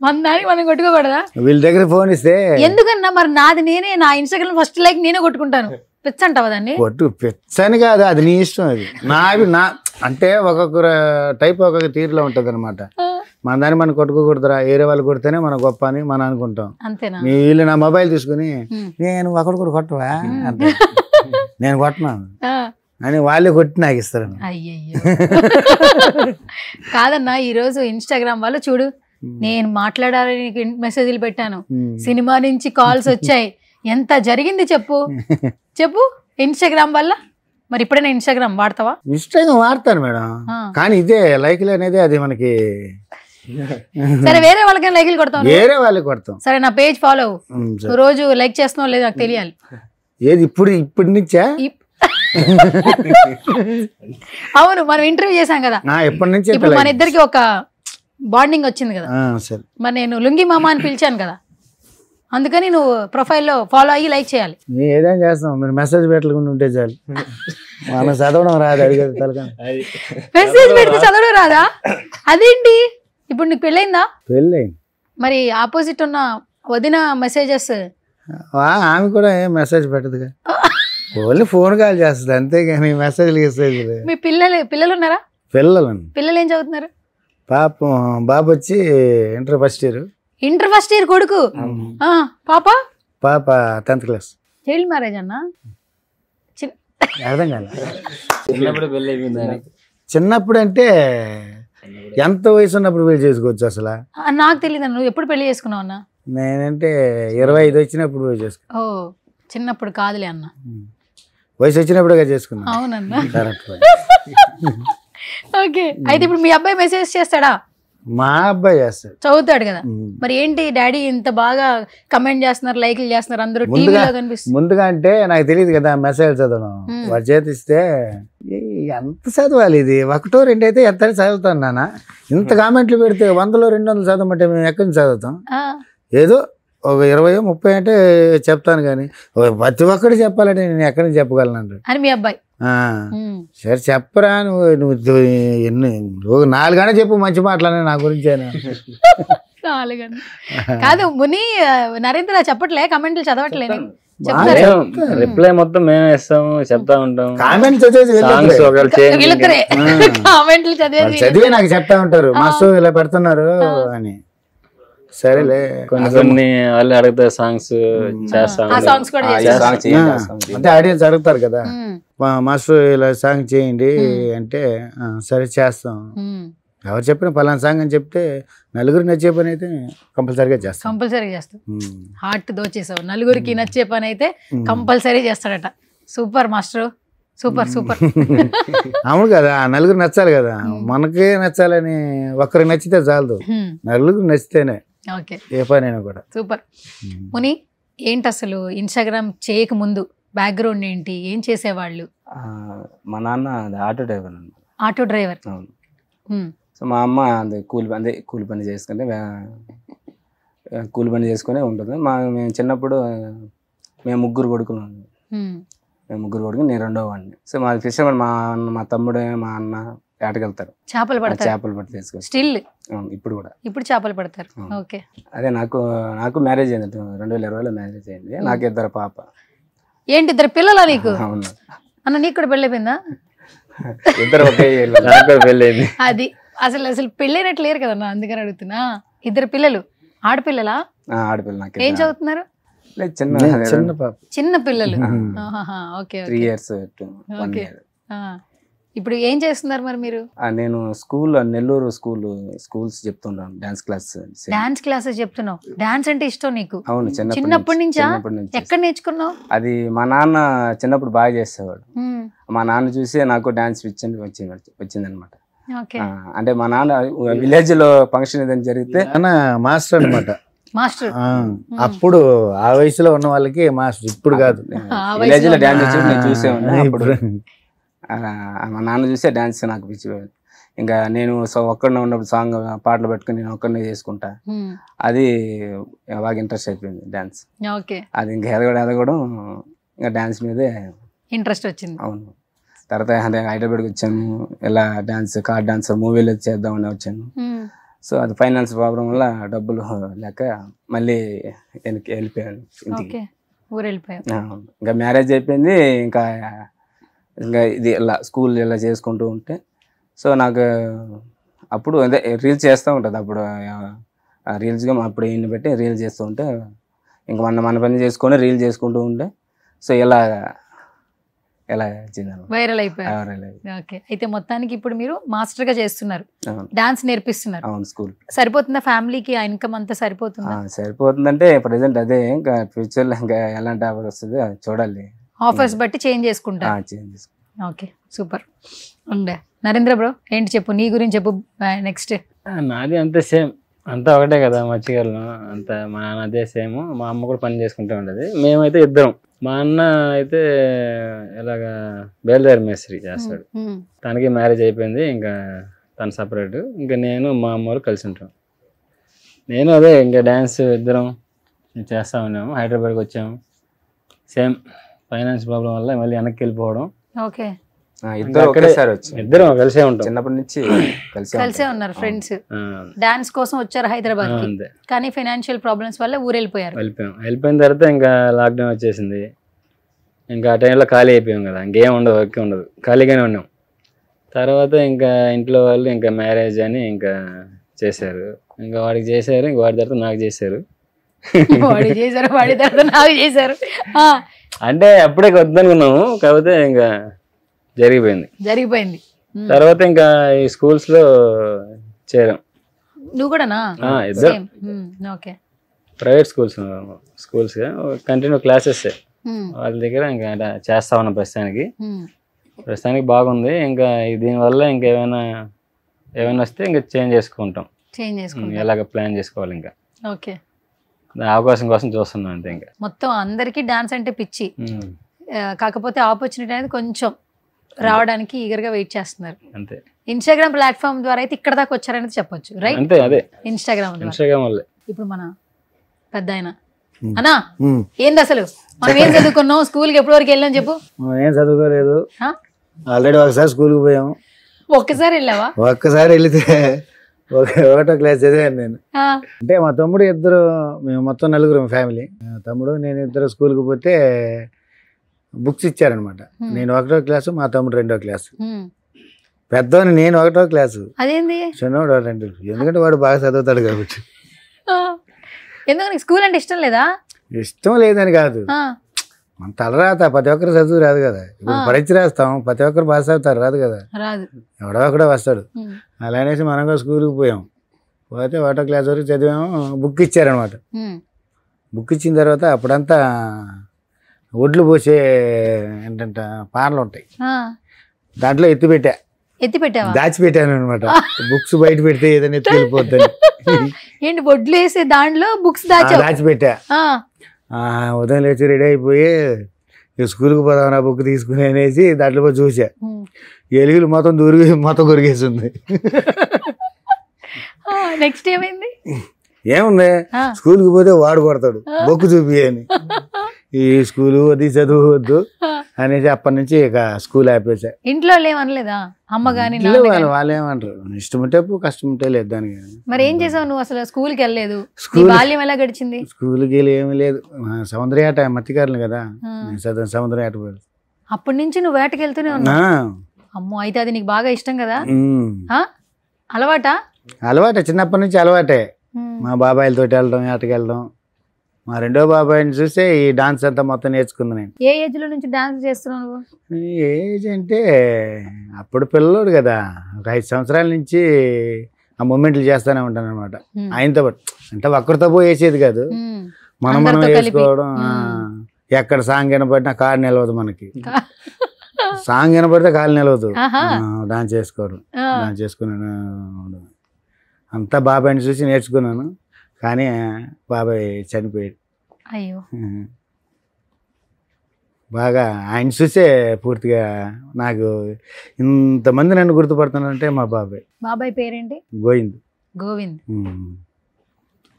మన దానికి మనం కొట్టుకోకూడదా? వీళ్ళ దగ్గర ఫోన్ ఇస్తే ఎందుకన్నా? మరి నాది నేనే, నా ఇన్స్టాగ్రామ్ ఫస్ట్ లైక్ నేనే కొట్టుకుంటాను. పిచ్చ అంటావా దాన్ని? పిచ్చని కాదు, అది నీ ఇష్టం. అది నా అంటే ఒక్కొక్క టైప్ ఒక్కొక్క తీరులో ఉంటది అనమాట. మన దాన్ని మనం కొట్టుకోకూడదురా, వేరే వాళ్ళు కొడితేనే మన గొప్ప అని మనం అనుకుంటాం. అంతేనా? వీళ్ళు నా మొబైల్ తీసుకుని నేను ఒకటి కూడా కొట్టవా అంటే నేను కొట్టను అని వాళ్ళే కొట్టి నాకు ఇస్తారు. అయ్యయ్యో కాదన్నా, ఈరోజు ఇన్స్టాగ్రామ్ వాళ్ళు చూడు, నేను మాట్లాడాలని మెసేజ్లు పెట్టాను, సినిమా నుంచి కాల్స్ వచ్చాయి, ఎంత జరిగింది చెప్పు చెప్పు ఇన్స్టాగ్రామ్ వల్ల. మరి ఇప్పుడైనా ఇన్స్టాగ్రామ్ వాడతావా? ఇన్స్టాగ్రామ్ వాడతాను మేడం, కానీ ఇదే లైక్లు అనేది అది మనకి సరే వేరే వాళ్ళకైనా లైక్లు కొడతాం, వేరే వాళ్ళకి కొడతాం. సరే నా పేజ్ ఫాలో అవ్వు, రోజు లైక్ చేస్తున్నావు లేదు నాకు తెలియాలి. ఏది ఇప్పటి నుంచా? అవును, మనం ఇంటర్వ్యూ చేసాం కదా, ఎప్పటి నుంచి ఇప్పుడు మన ఇద్దరికి ఒక బాండింగ్ వచ్చింది కదా. మరి నేను లుంగి మామ అని పిలిచాను కదా, అందుకని నువ్వు ప్రొఫైల్లో ఫాలో అయ్యి లైక్ చేయాలి. ఏదైనా చేస్తాం, మీరు మెసేజ్ పెట్టకుండా ఉంటే చాలు. మనం చదవడం రాదు, అడిగేది తలకాయ. మెసేజ్ పెడితే చదవడం రాదా? అదేంటి, ఇప్పుడు నీకు పెళ్ళైందా? పెళ్ళైంది. మరి ఆపోజిట్ ఉన్న వదిన మెసేజెస్ ఆమె కూడా ఏం మెసేజ్ పెట్టదుగా, ఓన్లీ ఫోన్ కాల్ చేస్తుంది అంతేగాని మెసేజ్లు గెసేజ్. మీ పిల్లలు ఉన్నారా? పిల్లలు ఏం చదువుతున్నారు? బాబు వచ్చి ఇంటర్ ఫస్ట్ ఇయర్ కొడుకు. పాప 10th క్లాస్. చైల్డ్ మ్యారేజ్ అన్నా? అర్థం కాలే. చిన్నప్పుడు పెళ్ళి అయిపోయింది. చిన్నప్పుడు అంటే ఎంత వయసు ఉన్నప్పుడు పెళ్లి చేసుకోవచ్చు అసలు? నాకు తెలియదు. నువ్వు ఎప్పుడు పెళ్లి చేసుకున్నావు అన్న? నేనంటే 25 వచ్చినప్పుడు పెళ్లి చేసుకున్నా. ఓ, చిన్నప్పుడు కాదులే అన్న, వయసు వచ్చినప్పుడుగా చేసుకున్నా. అవునన్నా. ఓకే, అయితే ఇప్పుడు మీ అబ్బాయి మెసేజ్ చేస్తాడా? మా అబ్బాయి చేస్తాడు, చదువుతాడు కదా. మరి ఏంటి డాడీ ఇంత బాగా కమెంట్ చేస్తున్నారు, లైక్లు చేస్తున్నారు, అందరూ టీవీలో కనిపిస్తుంది. ముందుగా అంటే నాకు తెలియదు కదా మెసేజ్ చదవడం. వాడు చేతిస్తే ఎంత చదవాలి, ఇది 1 2 అయితే ఎంత చదువుతాను నాన్న, ఇంత కామెంట్లు పెడితే 100 200 చదవమంటే మేము ఎక్కడి నుంచి చదువుతాం? ఏదో ఒక 20 30 అంటే చెప్తాను, కానీ ప్రతి ఒక్కటి చెప్పాలంటే నేను ఎక్కడి నుంచి చెప్పగలను అని మీ అబ్బాయి. సరే చెప్పరా, నువ్వు ఎన్ని 4 గంటలు చెప్పు మంచి మాటలనే నా గురించి. 4 గంటలు కాదు ముని, నరేంద్ర చెప్పట్లే, కమెంట్లు చదవట్లేదు, రిప్లై మొత్తం మేమే ఇస్తాము, చెప్తా ఉంటాం. కామెంట్ చదివేది చదివే నాకు చెప్తా ఉంటారు, మస్తు ఇలా పెడుతున్నారు అని. సరేలే, కొన్ని వాళ్ళు అడుగుతారు సాంగ్స్ చేస్తాం అంటే ఆడియన్స్ అడుగుతారు కదా, మాస్టర్ ఇలా సాంగ్ చేయండి అంటే సరే చేస్తాం. ఎవరు చెప్పిన పలానా సాంగ్ అని చెప్తే నలుగురు నచ్చే పని అయితే కంపల్సరీగా చేస్తాం. హార్ట్ దోచేసావు, నలుగురికి నచ్చే పని అయితే కంపల్సరీ చేస్తాడట. Super master, super super. అవును కదా, నలుగురు నచ్చాలి కదా, మనకే నచ్చాలని ఒక్కరికి నచ్చితే చాలదు, నలుగురు నచ్చితేనే ఏ పనైనా కూడా. సూపర్. ముని, ఏంటి అసలు ఇన్స్టాగ్రామ్ చేయక ముందు బ్యాక్గ్రౌండ్ ఏంటి, ఏం చేసేవాళ్ళు? మా నాన్న auto driver. Auto driver. So మా అమ్మ కూలి పని చేసుకుంటే కూలి పని చేసుకునే ఉంటుంది. మేము చిన్నప్పుడు మేము 3 కొడుకులు, నేను 2వ వాడిని. సో మా ఫిషర్మెన్, మా తమ్ముడు మా అన్న వేటకెళ్తారు, చేపలు పట్టి తీసుకొని స్టిల్ ఇప్పుడు కూడా చేపలు పడతారు. ఓకే. అదే నాకు మ్యారేజ్ అయింది, 2020లో మ్యారేజ్ అయింది. నాకు 2 పాప. ఏంటి 2 పిల్లలా నీకు? అవును అన్న, నీకు కూడా పెళ్ళైపోయిందా? 2 ఒకే పెళ్ళైంది. అది అసలు పెళ్ళైనట్లు లేరు కదన్నా, అందుకని అడుగుతున్నా. 2 పిల్లలు, ఆడపిల్లలా? ఆడపిల్ల. నాకు ఏం చదువుతున్నారు? చిన్న పిల్లలు. ఓకే. 3 years 1 year. ఇప్పుడు ఏం చేస్తున్నారు మరి మీరు? నేను నెల్లూరు స్కూల్స్ చెప్తున్నాను, డాన్స్ క్లాసెస్ చెప్తున్నావు. డాన్స్ అంటే ఇష్టం నీకు? అవును, చిన్నప్పటి నుంచా? ఎక్కడ నేర్చుకున్నావు? అది మా నాన్న చిన్నప్పుడు బాగా చేసేవాడు. మా నాన్న చూసి నాకు డాన్స్ వచ్చింది అనమాట. అంటే మా నాన్న విలేజ్ లో ఫంక్షన్ ఏదైనా జరిగితే మాస్టర్ అనమాట. మాస్టర్ అప్పుడు ఆ వయసులో ఉన్న వాళ్ళకి మాస్టర్, ఇప్పుడు కాదు. విలేజ్ లో డాన్స్ వచ్చి నేను చూసేవాడిని. మా నాన్న చూసే డాన్స్ నాకు పిచ్చిపోయింది. ఇంకా నేను ఒక్కడనే ఉన్నప్పుడు పాటలు పెట్టుకుని నేను ఒక్కడనే చేసుకుంటా. అది బాగా ఇంట్రెస్ట్ అయిపోయింది డాన్స్. అది ఇంకా ఎదగడం ఇంకా డాన్స్ మీదే ఇంట్రెస్ట్ వచ్చింది. అవును. తర్వాత హైదరాబాద్కి వచ్చాను, ఇలా కార్డ్ డాన్సర్ మూవీలో చేద్దామని వచ్చాను. సో అది ఫైనాన్స్ ప్రాబ్లం వల్ల డబ్బులు లేక మళ్ళీ వెళ్ళిపోయాను ఇంటికి. ఇంకా మ్యారేజ్ అయిపోయింది. ఇంకా ఇది ఇలా స్కూల్ ఇలా చేసుకుంటూ ఉంటే, సో నాకు అప్పుడు అదే రీల్స్ చేస్తూ ఉంటుంది. అప్పుడు రీల్స్గా అప్పుడు ఈయన పెట్టి రీల్స్ చేస్తూ ఉంటే ఇంకా మన పని చేసుకొని రీల్ చేసుకుంటూ ఉంటే సో ఇలా వైరల్ అయిపోయారు. ఓకే, అయితే మొత్తానికి ఇప్పుడు మీరు మాస్టర్ గా చేస్తున్నారు, డాన్స్ నేర్పిస్తున్నారు. అవును, స్కూల్. సరిపోతుందా ఫ్యామిలీకి? ఆ ఇన్కమ్ అంతా సరిపోతుందా? సరిపోతుందంటే ప్రెసెంట్ అదే, ఇంకా ఫ్యూచర్ లో ఇంకా ఎలాంటి ఆఫర్ వస్తుంది చూడాలి. ఆఫర్స్ బట్టి చేంజ్ చేసుకుంటా. Okay, super. ఉండే నరేంద్ర బ్రో ఏంటి చెప్పు, నీ గురించి చెప్పు. నెక్స్ట్ నాది అంతే సేమ్, అంతా ఒకటే కదా మచ్చిగలను. అంత మా నాన్న అదే సేమ్, మా అమ్మ కూడా పని చేసుకుంటూ ఉండేది. మేమైతే ఇద్దరం. మా అన్న అయితే ఇలాగా బయలుదేరి మేస్త్రి చేస్తాడు, తనకి మ్యారేజ్ అయిపోయింది, ఇంకా తను సపరేట్. ఇంకా నేను మా అమ్మ వాళ్ళు కలిసి ఉంటాం. నేను అదే ఇంకా డ్యాన్స్ ఇద్దరం చేస్తా ఉన్నాము. హైదరాబాద్కి వచ్చాము. సేమ్ ఫైనాన్స్ ప్రాబ్లం వల్ల మళ్ళీ వెనక్కి వెళ్ళిపోవడం. ఓకే, ఇద్దరం కలిసే ఉంటాం చిన్నప్పటి నుంచి కలిసే ఉన్నారు ఫ్రెండ్స్. డాన్స్ కోసం వచ్చారు హైదరాబాద్ కి, కానీ ఫైనాన్షియల్ ప్రాబ్లమ్స్ వల్ల ఊరు వెళ్ళిపోయారు. వెళ్ళిపోయిన తర్వాత ఇంకా లాక్డౌన్ వచ్చేసింది. ఇంకా ఆ టైంలో ఖాళీ అయిపోయాం కదా, ఇంకేం ఉండదు, వర్క్ ఉండదు, ఖాళీగానే ఉన్నాం. తర్వాత ఇంకా ఇంట్లో వాళ్ళు ఇంకా మ్యారేజ్ అని ఇంకా చేశారు. ఇంకా వాడికి చేశారు, ఇంక వాడి తర్వాత నాకు చేశారు. అంటే అప్పుడే వద్దనుకున్నాము, కాకపోతే ఇంకా జరిగిపోయింది. తర్వాత ఇంకా ఈ స్కూల్స్ లో చేరాం. నువ్వు కూడానా? ఇద్దరు ప్రైవేట్ స్కూల్స్ కంటిన్యూ క్లాసెస్ వాళ్ళ దగ్గర ఇంకా చేస్తా ఉన్నాం. ప్రస్తుతానికి బాగుంది. ఇంకా దీనివల్ల ఇంకా ఏమైనా వస్తే ఇంకా చేంజ్ చేసుకుంటాం, ఎలాగ ప్లాన్ చేసుకోవాలి. ఇంకా అవకాశం కోసం చూస్తున్నాం అంతే. ఇంకా మొత్తం అందరికి డాన్స్ అంటే పిచ్చి, కాకపోతే ఆపర్చునిటీ అనేది కొంచెం రావడానికి ఈగర్ గా వెయిట్ చేస్తున్నారు. అంతే. ఇన్స్టాగ్రామ్ ప్లాట్ఫామ్ ద్వారా అయితే ఇక్కడ దాకా వచ్చారనేది చెప్పొచ్చు, రైట్? అంతే, అదే ఇన్స్టాగ్రామ్ వల్ల. ఇప్పుడు మన పెద్ద ఆయన అన్నా ఏంది అసలు, మనం ఏం చదువుకున్నాం, స్కూల్ కి ఎప్పటి వరకు వెళ్ళాం చెప్పు. ఏం చదువుకోలేదు, ఆల్రెడీ ఒకసారి స్కూల్కి పోయాము. ఒక్కసారి వెళ్ళావా? ఒక్కసారి వెళితే ఒకటో క్లాస్ చదివాను నేను. అంటే మా తమ్ముడు ఇద్దరు, మేము మొత్తం నలుగురు ఫ్యామిలీ. తమ్ముడు నేను ఇద్దరు స్కూల్కి పోతే బుక్స్ ఇచ్చారనమాట. నేను 1వ క్లాసు, మా తమ్ముడు 2వ క్లాసు. పెద్దవాడిని నేను 1వ క్లాసు, అదేంది చిన్నవాడు 2. ఎందుకంటే వాడు బాగా చదువుతాడు కాబట్టి. ఎందుకు స్కూల్ అంటే ఇష్టం లేదా? ఇష్టం లేదని కాదు, మన తలరాత ప్రతి ఒక్కరు చదువు రాదు కదా. ఇప్పుడు పరీక్ష రాస్తాం, ప్రతి ఒక్కరు పాస్ అవుతారు, రాదు కదా, ఎవడో ఒకడే వస్తాడు. అలా అనేసి మనం కూడా స్కూల్కి పోయాం. పోతే 1వ క్లాస్ వరకు చదివాము. బుక్ ఇచ్చారనమాట. బుక్ ఇచ్చిన తర్వాత అప్పుడంతా ఒడ్లు పోసే ఏంటంటే పార్లు ఉంటాయి, దాంట్లో ఎత్తిపెట్టావా? దాచిపెట్టాను అనమాట. బుక్స్ బయట పెడితే ఏదైనా ఎత్తుకెళ్ళిపోద్దని. ఏంటి ఒడ్లు వేసే దాంట్లో బుక్స్ దాచిపెట్టా. ఉదయం లేచి రెడీ అయిపోయి స్కూల్కి పోదాం బుక్ తీసుకుని అనేసి దాంట్లో పోయి చూసా. ఎలుగులు మొత్తం కొరిగేసింది. నెక్స్ట్ ఏమైంది? ఏముంది, స్కూల్కి పోతే వాడు కొడతాడు, బొక్కు చూపి అని. ఈ స్కూల్ వద్దు, చదువు వద్దు అనేసి అప్పటి నుంచి ఇక స్కూల్ ఆపేసా. ఇంట్లో ఏమనలేదా అమ్మ గాని? వాళ్ళు ఏమంటారు, ఇష్టం ఉంటే కష్టం ఉంటే లేదు దానికి. మరి ఏం చేసావు నువ్వు? అసలు స్కూల్కి వెళ్ళలేదు, బాల్యం ఎలా గడిచింది? స్కూల్కి వెళ్ళి ఏమి లేదు, సముద్రయాట మత్తికారులు కదా, నేను సముద్రయాట పోయాను. అప్పటి నుంచి నువ్వు వేటకి వెళ్తూనే ఉన్నా? అమ్మో, అయితే అది నీకు బాగా ఇష్టం కదా? అలవాటే, చిన్నప్పటి నుంచి అలవాటే. మా బాబాయిలతోటి వెళ్ళడం, వేటకి వెళ్ళడం. మా 2వ బాబాయిని చూస్తే ఈ డాన్స్ అంతా మొత్తం నేర్చుకుంది నేను. ఏ ఏజ్ లో నుంచి డాన్స్ చేస్తున్నావు? ఏజ్ అంటే అప్పుడు పిల్లోడు కదా, ఒక 5 సంవత్సరాల నుంచి ఆ మూమెంట్లు చేస్తూనే ఉంటాను అనమాట. ఆయనతో పాటు, అంటే ఒక్కరితో పోయి వేసేది కాదు, మనం వేసుకోవడం. ఎక్కడ సాంగ్ వినపడినా కాలు నిలవదు మనకి, సాంగ్ వినపడితే కాలు నిలవదు. డాన్స్ చేసుకోవడం, డాన్స్ చేసుకున్నాను అంతా బాబాయిని చూసి నేర్చుకున్నాను. కానీ బాబాయ్ చనిపోయాడు. అయ్యో, బాగా ఆయన చూసే పూర్తిగా నాకు ఇంతమంది నన్ను గుర్తుపడుతున్నారంటే మా బాబాయ్ పేరేంటి? గోవింద్.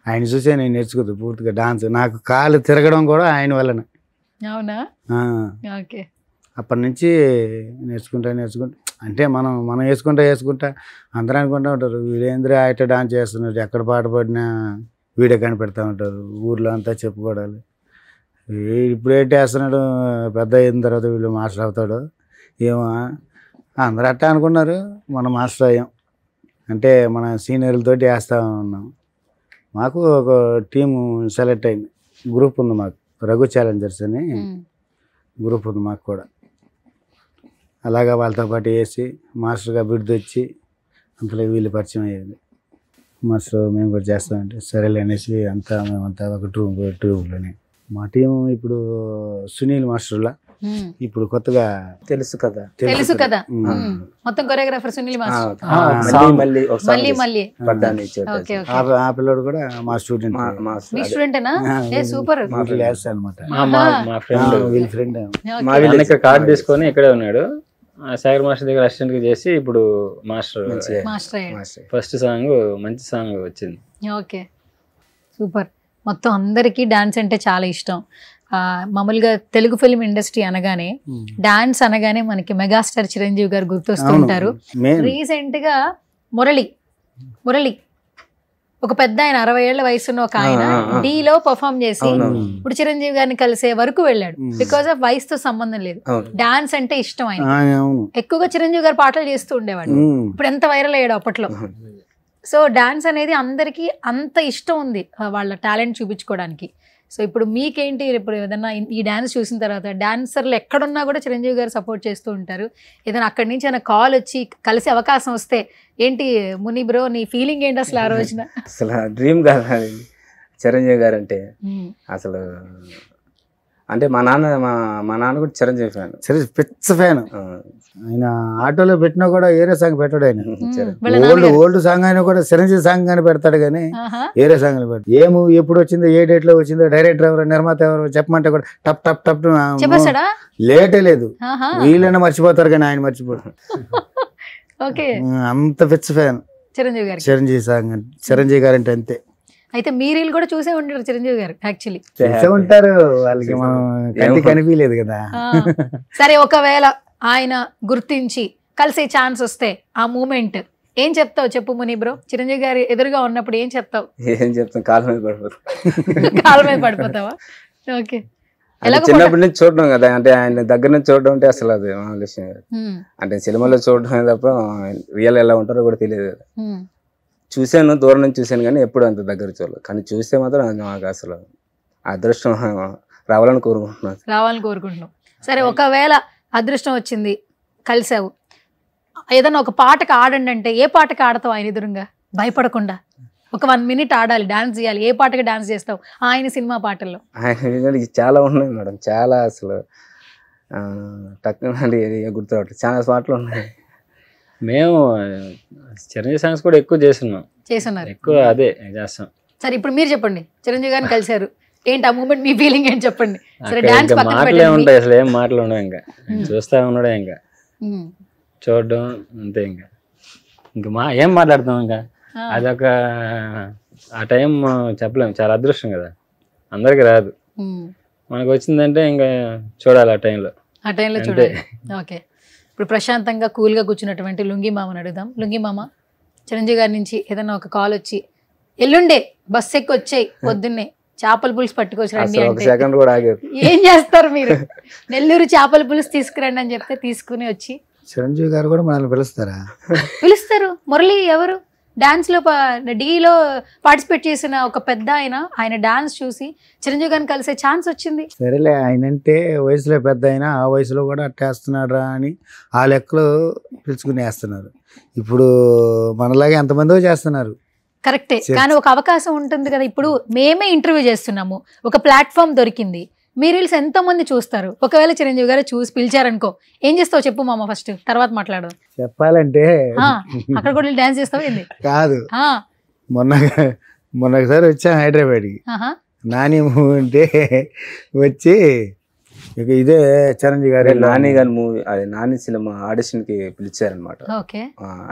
ఆయన చూసే నేను నేర్చుకుంది పూర్తిగా డాన్స్. నాకు కాలు తిరగడం కూడా ఆయన వల్లనే. అవునా? అప్పటి నుంచి నేర్చుకుంటా. అంటే మనం వేసుకుంటా అందరూ అనుకుంటూ ఉంటారు, వీడేంద్ర అయితే డాన్స్ చేస్తున్నాడు, ఎక్కడ పాట పడినా వీడియో కనిపెడతా ఉంటారు, ఊర్లో అంతా చెప్పుకోవడాలి. ఇప్పుడు ఏంటి వేస్తున్నాడు, పెద్ద అయిన తర్వాత వీళ్ళు మాస్టర్ అవుతాడు ఏమో, అందరూ అట్టా అనుకున్నారు. మనం మాస్టర్ అయ్యాం. అంటే మన సీనియర్లతోటి వేస్తూ ఉన్నాం. మాకు ఒక టీము సెలెక్ట్ అయింది, గ్రూప్ ఉంది మాకు, రఘు ఛాలెంజర్స్ అని గ్రూప్ ఉంది మాకు కూడా. అలాగా వాళ్ళతో పాటు వేసి మాస్టర్గా బిడ్డ వచ్చి అంతలో వీళ్ళు పరిచయం అయ్యేది. మాస్టర్ మేము కూడా చేస్తామంటే సరేలే అనేసి మేమంతా ఒక ట్రూప్లోనే. మా టీము ఇప్పుడు సునీల్ మాస్టర్లా ఇప్పుడు కొత్తగా తెలుసు కదా. మొత్తం కొరియోగ్రాఫర్ సునీల్ మాస్టర్. ఆ పిల్లడు కూడా మా స్టూడెంట్. మీ స్టూడెంటేనా? సూపర్. మా ఫ్రెండ్ వీళ్ళ ఫ్రెండ్. ఇక్కడ కార్డు తీసుకొని ఇక్కడే ఉన్నాడు. సాగర్ మాస్టర్ దగ్గర అసిస్టెంట్ గా చేసి ఇప్పుడు మాస్టర్. ఫస్ట్ సాంగ్ మంచి సాంగ్ వచ్చింది. Okay, super. మొత్తం అందరికీ డాన్స్ అంటే చాలా ఇష్టం. మామూలుగా తెలుగు ఫిల్మ్ ఇండస్ట్రీ అనగానే, డాన్స్ అనగానే మనకి మెగాస్టార్ చిరంజీవి గారు గుర్తొస్తూ ఉంటారు. రీసెంట్ గా మురళి ఒక పెద్ద ఆయన 60 ఏళ్ల వయసున్న ఒక ఆయన డీలో పర్ఫామ్ చేసి ఇప్పుడు చిరంజీవి గారిని కలిసే వరకు వెళ్ళాడు. బికాస్ ఆఫ్ వయసుతో సంబంధం లేదు, డాన్స్ అంటే ఇష్టం ఆయన. ఎక్కువగా చిరంజీవి గారు పాటలు చేస్తూ ఉండేవాడు. ఇప్పుడు ఎంత వైరల్ అయ్యాడు అప్పట్లో. సో డాన్స్ అనేది అందరికీ అంత ఇష్టం ఉంది వాళ్ళ టాలెంట్ చూపించుకోవడానికి. సో ఇప్పుడు మీకేంటి, ఇప్పుడు ఏదన్నా ఈ డాన్స్ చూసిన తర్వాత డాన్సర్లు ఎక్కడున్నా కూడా చిరంజీవి గారు సపోర్ట్ చేస్తూ ఉంటారు. ఏదైనా అక్కడి నుంచి ఏమైనా కాల్ వచ్చి కలిసి అవకాశం వస్తే ఏంటి ముని బ్రో నీ ఫీలింగ్ ఏంటి అసలు ఆ రోజున? అసలు డ్రీమ్ కాదు చిరంజీవి గారు అంటే. అసలు అంటే మా నాన్న కూడా చిరంజీవి ఫ్యాన్, పిచ్చ ఫ్యాన్. ఆయన ఆటోలో పెట్టినా కూడా ఏరే సాంగ్ పెట్టాడు. ఆయన ఓల్డ్ సాంగ్ అయినా కూడా చిరంజీవి సాంగ్ అని పెడతాడు కానీ ఏరే సాంగ్ పెడతాడు. ఏ మూవీ ఎప్పుడు వచ్చిందో, ఏ డేట్ లో వచ్చిందో, డైరెక్టర్ ఎవరు, నిర్మాత ఎవరు చెప్పమంటే కూడా టప్ టప్ టప్ లేటే లేదు. వీళ్ళైనా మర్చిపోతారు కానీ ఆయన మర్చిపోడు. అంత పిచ్చ ఫ్యాన్ చిరంజీవి సాంగ్. చిరంజీవి గారు అంటే అంతే. అయితే మీరు కూడా చూసే ఉంటారు చిరంజీవి గారు. యాక్చువల్లీ చూసే ఉంటారు, వాళ్ళకి మనం కంటి కనిపించలేదు కదా. సరే, ఒకవేళ ఆయన గుర్తించి కలిసే ఛాన్స్ వస్తే ఆ మూమెంట్ ఏం చెప్తావు చెప్పు ముని బ్రో? చిరంజీవి గారు ఎదురుగా ఉన్నప్పుడు ఏం చెప్తావు? ఏం చెప్తాం, కాళ్ళ మీద పడిపోతావు. కాళ్ళ మీద పడిపోతావా? ఓకే. చిన్నప్పటి నుంచి చూడడం కదా, అంటే ఆయన దగ్గర నుంచి చూడడం అంటే అసలు అది విషయం. అంటే సినిమాలో చూడడం తప్ప రియల్ ఎలా ఉంటారో కూడా తెలియదు. చూశాను, దూరం నుంచి చూశాను కానీ ఎప్పుడు అంత దగ్గర చూడలేదు. కానీ చూస్తే మాత్రం నాకు అసలు అదృష్టం రావాలని కోరుకుంటున్నాను. సరే, ఒకవేళ అదృష్టం వచ్చింది, కలిసావు, ఏదన్నా ఒక పాటకు ఆడండి అంటే ఏ పాటకు ఆడతావు ఆయన ఎదురుగా భయపడకుండా? ఒక 1 minute ఆడాలి, డాన్స్ చేయాలి, ఏ పాటకి డాన్స్ చేస్తావు ఆయన సినిమా పాటల్లో? ఆయన చాలా ఉన్నాయి మేడం, చాలా అసలు టక్కున గుర్తురావట్లేదు, చాలా పాటలు ఉన్నాయి. మేము చిరంజీవి సాంగ్స్ కూడా ఎక్కువ చేస్తున్నారు, ఎక్కువ అదే చేస్తాం. సరే, ఇప్పుడు మీరు చెప్పండి, చిరంజీవి గారిని కలిసారు, ఏంటి ఆ మూమెంట్, మీ ఫీలింగ్ ఏంటి చెప్పండి. మాటలే ఉంటాయి, అసలు ఏం మాటలు ఉండవు, ఇంకా చూస్తా ఉన్నాడే, ఇంకా చూడడం అంతే. ఇంకా ఏం మాట్లాడతాం, ఇంకా అదొక ఆ టైం చెప్పలేము. చాలా అదృష్టం కదా, అందరికి రాదు, మనకు వచ్చిందంటే ఇంకా చూడాలి ఆ టైంలో చూడాలి. ఓకే, ఇప్పుడు ప్రశాంతంగా కూల్గా కూర్చున్నటువంటి లుంగి మామని అడుగుదాం. లుంగి మామ, చిరంజీవి గారి నుంచి ఏదైనా ఒక కాల్ వచ్చి ఎల్లుండే బస్ ఎక్కి వచ్చాయి, పొద్దున్నే చేపల పులుసు పట్టుకొచ్చి రండి అంటే ఏం చేస్తారు మీరు? నెల్లూరు చేపల పులుసు తీసుకురండి అని చెప్తే తీసుకుని వచ్చి చిరంజీవి గారు కూడా మనల్ని పిలుస్తారు. మురళి ఎవరు డాన్స్ లో డీలో పార్టిసిపేట్ చేసిన ఒక పెద్ద ఆయన డాన్స్ చూసి చిరంజీవి గారిని కలిసే ఛాన్స్ వచ్చింది. సరేలే, ఆయన అంటే వయసులో పెద్ద అయినా ఆ వయసులో కూడా అట్టేస్తున్నాడు అని ఆ లెక్కలో పిలుచుకుని వేస్తున్నారు. ఇప్పుడు మనలాగే ఎంతమందో చేస్తున్నారు. కరెక్టే, కానీ ఒక అవకాశం ఉంటుంది కదా. ఇప్పుడు మేమే ఇంటర్వ్యూ చేస్తున్నాము, ఒక ప్లాట్ఫామ్ దొరికింది, మీ రీల్స్ ఎంతో మంది చూస్తారు. ఒకవేళ చిరంజీవి గారు చూసి పిలిచారనుకో, ఏం చేస్తావు చెప్పు మామ, ఫస్ట్ తర్వాత మాట్లాడదాం. చెప్పాలంటే అక్కడ కూడా డాన్స్ చేస్తావు ఏంది? కాదు, మొన్న ఒకసారి వచ్చా హైదరాబాద్కి, నాని మూవీ ఉంటే వచ్చి ఇదే చిరంజీవి గారు నాని గారి మూవీ, అది నాని సినిమా ఆడిషన్ కి పిలిచారనమాట.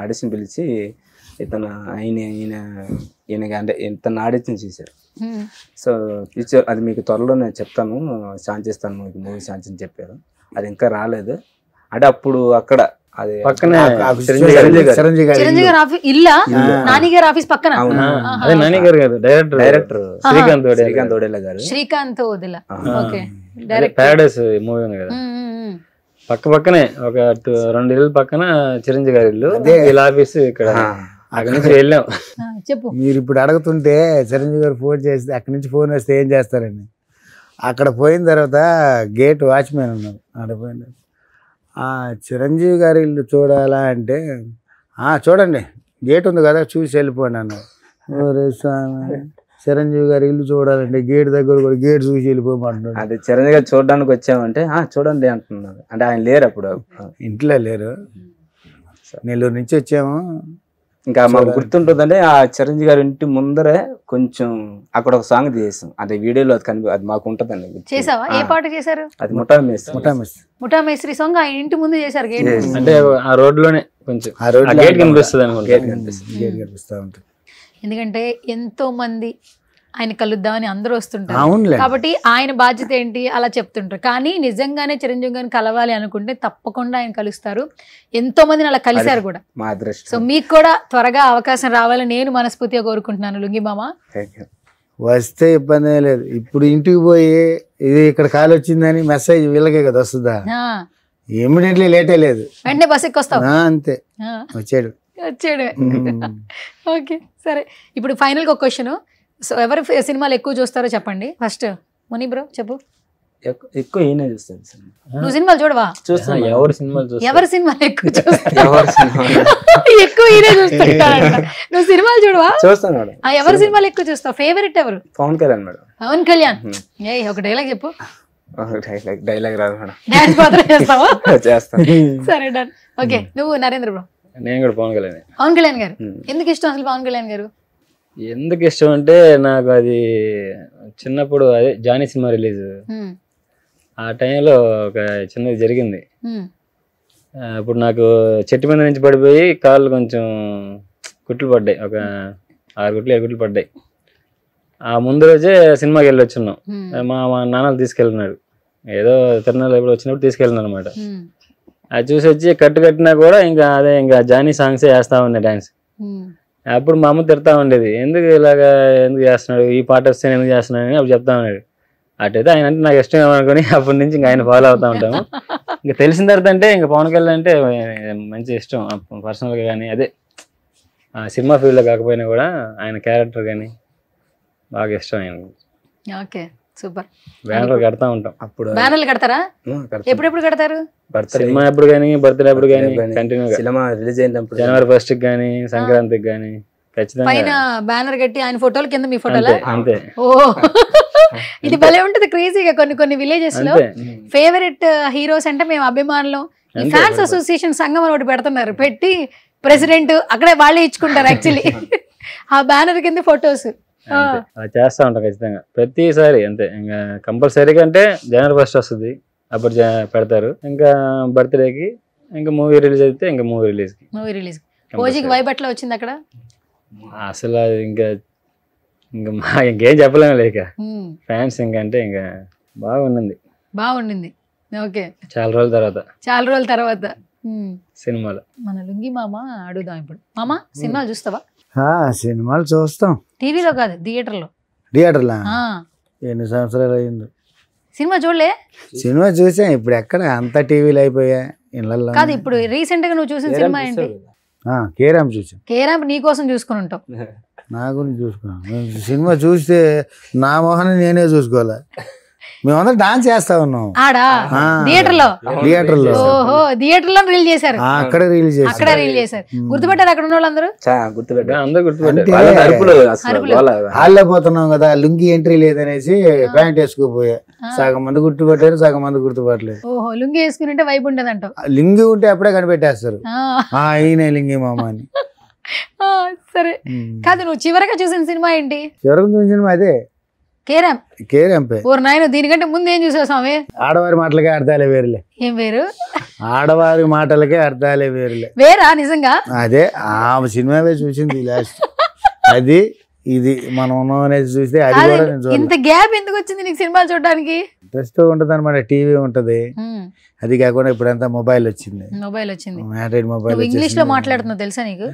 ఆడిషన్ పిలిచి ఇతను ఈయనకి అంటే ఇతను ఆడిషన్ చేశారు. సో ఫ్యూచర్ అది మీకు త్వరలో నేను చెప్తాను, ఛాన్స్ ఇస్తాను మీకు మూవీ ఛాన్స్ అని చెప్పారు. అది ఇంకా రాలేదు. అంటే అప్పుడు అక్కడ అది పక్కనే చిరంజీవి గారి ఇల్లా, నాని గారి ఆఫీస్ పక్కన. నాని గారు కాదు, director Srikanth Odela. Paradise movie ఉంది కదా, పక్కనే ఒక 2 ఇళ్ళు పక్కన చిరంజీవి గారి ఇల్లు, వీళ్ళ ఆఫీస్ ఇక్కడ. అక్కడి నుంచి వెళ్ళాం. చెప్పు. మీరు ఇప్పుడు అడుగుతుంటే చిరంజీవి గారు ఫోన్ చేస్తే అక్కడి నుంచి ఫోన్ వస్తే ఏం చేస్తారండి? అక్కడ పోయిన తర్వాత గేట్ వాచ్మెన్ ఉన్నారు. అక్కడ పోయిన చిరంజీవి గారి ఇల్లు చూడాలా అంటే చూడండి గేట్ ఉంది కదా చూసి వెళ్ళిపోండి అన్నారు. చిరంజీవి గారి ఇల్లు చూడాలంటే గేట్ దగ్గర కూడా గేట్ చూసి వెళ్ళిపోమంటున్నాడు. అదే చిరంజీవి గారు చూడడానికి వచ్చామంటే చూడండి అంటున్నారు. అంటే ఆయన లేరు అప్పుడు, ఇంట్లో లేరు, నెల్లూరు నుంచి వచ్చాము. ఇంకా మాకు గుర్తుంటుందంటే ఆ చిరంజీవి గారి ఇంటి ముందరే కొంచెం అక్కడ ఒక సాంగ్ తీసేసాం. అంటే వీడియోలో అది మాకు ఉంటదండి. చేసావా? ఏ పాట చేశారు? అది ముఠా మేస్త్రి. ముఠా మేస్త్రి సాంగ్ ఆ ఇంటి ముందు చేశారు. అంటే ఆ రోడ్ లోనే కొంచెం గేట్ కనిపిస్తా ఉంటుంది. ఎందుకంటే ఎంతో మంది ఆయన కలుద్దామని అందరూ వస్తుంటారు కాబట్టి ఆయన బాధ్యత ఏంటి అలా చెప్తుంటారు. కానీ నిజంగానే చిరంజీవి గారిని కలవాలి అనుకుంటే తప్పకుండా ఆయన కలుస్తారు. ఎంతో మందిని అలా కలిశారు కూడా. సో మీకు కూడా త్వరగా అవకాశం రావాలని నేను మనస్ఫూర్తిగా కోరుకుంటున్నాను లుంగి మామ. వస్తే ఇబ్బంది లేదు. ఇప్పుడు ఇంటికి పోయి ఇది ఇక్కడ కాల్ వచ్చిందని మెసేజ్ వీళ్ళకే కదా వస్తుందా? ఇమ్మీడియట్లీ లేటే లేదు, వెంటనే బస్ ఎక్కి వస్తావు అంతే. వచ్చాడు. ఓకే సరే. ఇప్పుడు ఫైనల్గా ఒక క్వశ్చన్. సో ఎవరు సినిమాలు ఎక్కువ చూస్తారో చెప్పండి ఫస్ట్. ముని బ్రో చెప్పు. ఎక్కువ ఈయనే చూస్తాను. నువ్వు సినిమాలు చూడవా? చూస్తాను. ఎవరి సినిమాలు ఎక్కువ చూస్తావు? ఎక్కువ ఈయనే చూస్తాడు. నువ్వు సినిమాలు చూడవా? చూస్తాను. ఎవరి సినిమాలు ఎక్కువ చూస్తావు? ఫేవరెట్ ఎవరు? పవన్ కళ్యాణ్ మేడం. పవన్ కళ్యాణ్. ఏ ఒక డైలాగ్ చెప్పు. డైలాగ్ రాదు మేడం. డాన్స్ మాత్రం చేస్తావా? చేస్తాను. సరే డన్. ఓకే నువ్వు నరేంద్ర బ్రో. నేను కూడా పవన్ కళ్యాణ్. పవన్ కళ్యాణ్ గారు ఎందుకు ఇష్టం అసలు? పవన్ కళ్యాణ్ గారు ఎందుకు ఇష్టం అంటే నాకు అది చిన్నప్పుడు అదే జానీ సినిమా రిలీజ్ ఆ టైంలో ఒక చిన్నది జరిగింది. అప్పుడు నాకు చెట్టు మీద నుంచి పడిపోయి కాళ్ళు కొంచెం కుట్లు పడ్డాయి. ఒక 6 గుట్లు 7 గుట్లు పడ్డాయి. ఆ ముందు రోజే సినిమాకి వెళ్ళి వచ్చున్నాం. మా నాన్నలు తీసుకెళ్ళినాడు. ఏదో తిరునాళ్ళు ఎప్పుడు వచ్చినప్పుడు తీసుకెళ్ళినారు అనమాట. అది చూసి వచ్చి కట్టినా కూడా ఇంకా అదే ఇంకా జానీ సాంగ్సే వేస్తా ఉండే డాన్స్. అప్పుడు మా అమ్మ తిడతా ఉండేది, ఎందుకు ఇలాగా ఎందుకు చేస్తున్నాడు, ఈ పాట వస్తే ఎందుకు చేస్తున్నాడు అని అప్పుడు చెప్తా ఉన్నాడు. అటైతే ఆయన అంటే నాకు ఇష్టం అనుకుని అప్పటి నుంచి ఇంకా ఆయన ఫాలో అవుతూ ఉంటాము. ఇంకా తెలిసిన తర్వాత అంటే ఇంకా పవన్ కళ్యాణ్ అంటే మంచి ఇష్టం పర్సనల్గా. కానీ అదే ఆ సినిమా ఫీల్డ్లో కాకపోయినా కూడా ఆయన క్యారెక్టర్ కానీ బాగా ఇష్టం ఆయన. Okay super. బ్యానర్లు కడతా ఉంటాం. అప్పుడు బ్యానర్లు కడతారా? ఎప్పుడెప్పుడు కడతారు? సినిమా ఎప్పుడు కానీ, బర్త్డే అప్పుడు కానీ, కంటిన్యూగా సినిమా రిలీజ్ అయినప్పుడు జనవరి 1st కానీ, సంక్రాంతికి కానీ ఖచ్చితంగా పైన బ్యానర్ కట్టి ఆయన ఫోటోలు కింద మీ ఫోటోలా? అంతే. ఓ ఇది భలే ఉంటది క్రేజీగా. కొన్ని విలేజెస్ లో ఫేవరెట్ హీరోస్ అంటే మేము అభిమానులు, ఈ ఫ్యాన్స్ అసోసియేషన్ సంఘం అని ఒకటి పెడుతున్నారు. పెట్టి ప్రెసిడెంట్ అక్కడే వాళ్ళే ఇచ్చుకుంటారు యాక్చువల్లీ ఆ బ్యానర్ కింద ఫొటోస్. అలా చేస్తా ఉంటాం ఖచ్చితంగా ప్రతిసారి. అంతే ఇంకా కంపల్సరీగా అంటే జనవరి 1st వస్తుంది, అప్పుడు పెడతారు. ఇంకా బర్త్డేకి, ఇంకా మూవీ రిలీజ్ అయితే ఇంకా మూవీ రిలీజ్ ఓజీకి వైబ్ ఎట్లా వచ్చింది అక్కడ? అసలు ఇంకా ఇంకేం చెప్పలేము లేక ఫ్యాన్స్ ఇంకా అంటే ఇంకా బాగుండింది. ఓకే చాలా రోజుల తర్వాత సినిమాలు. మన లుంగి మామ అడుగుదాం ఇప్పుడు. మామ సినిమాలు చూస్తావా? సినిమాలు చూస్తాం. టీవీలో కాదు, థియేటర్లో. ఎన్ని సంవత్సరాలు అయింది సినిమా చూడలే? సినిమా చూసాం. ఇప్పుడు ఎక్కడ అంతా టీవీలు అయిపోయా ఇళ్ళల్లో. కాదు ఇప్పుడు రీసెంట్ గా నువ్వు చూసిన సినిమా ఏంటి? కేరామ్ చూసాం. కేరామ్ నీ కోసం చూసుకుని ఉంటావు. నా గురించి చూసుకున్నాను. సినిమా చూస్తే నా మొహాన్ని నేనే చూసుకోవాలా. మేమందరం డాన్స్ చేస్తా ఉన్నాం థియేటర్ లో. ఓహో థియేటర్ లో రిలీజ్ చేశారు. అక్కడే రిలీజ్ చేశారు. గుర్తుపెట్టారు అక్కడ ఉన్న వాళ్ళందరూ? ఆళ్ళపోతున్నాం కదా, లుంగి ఎంట్రీ లేదనేసి ప్యాంట్ వేసుకోపోయా. సగం మంది గుర్తుపట్టారు, సగం మంది గుర్తుపట్టలేదు. ఓహో లుంగి వేసుకుని వైబ్ ఉండదు అంటావు. లుంగి ఉంటే అప్పుడే కనిపెట్టేస్తారు ఈయన లుంగి మామ అని. సరే కాదు, నువ్వు చివరిగా చూసిన సినిమా ఏంటి? చివరికి చూసిన సినిమా అదే కేరామ్. దీనికంటే ముందు ఏం చూసావు స్వామి? ఆడవారి మాటలకే అర్థాలే వేరులే. ఏం వేరు? ఆడవారి మాటలకే అర్థాలే వేరా నిజంగా? అదే ఆ సినిమావే చూసింది లాస్ట్. అది ఇది మనం అనేది చూస్తే అది కూడా ఇంత గ్యాప్ ఎందుకు వచ్చింది నీకు సినిమాలు చూడడానికి? ఇంట్రెస్ట్ ఉంటది అనమాట. టీవీ ఉంటది, అది కాకుండా ఇప్పుడంతా మొబైల్ వచ్చింది. మొబైల్ ఇంగ్లీష్ లో మాట్లాడుతున్నావు తెలుసా నీకు?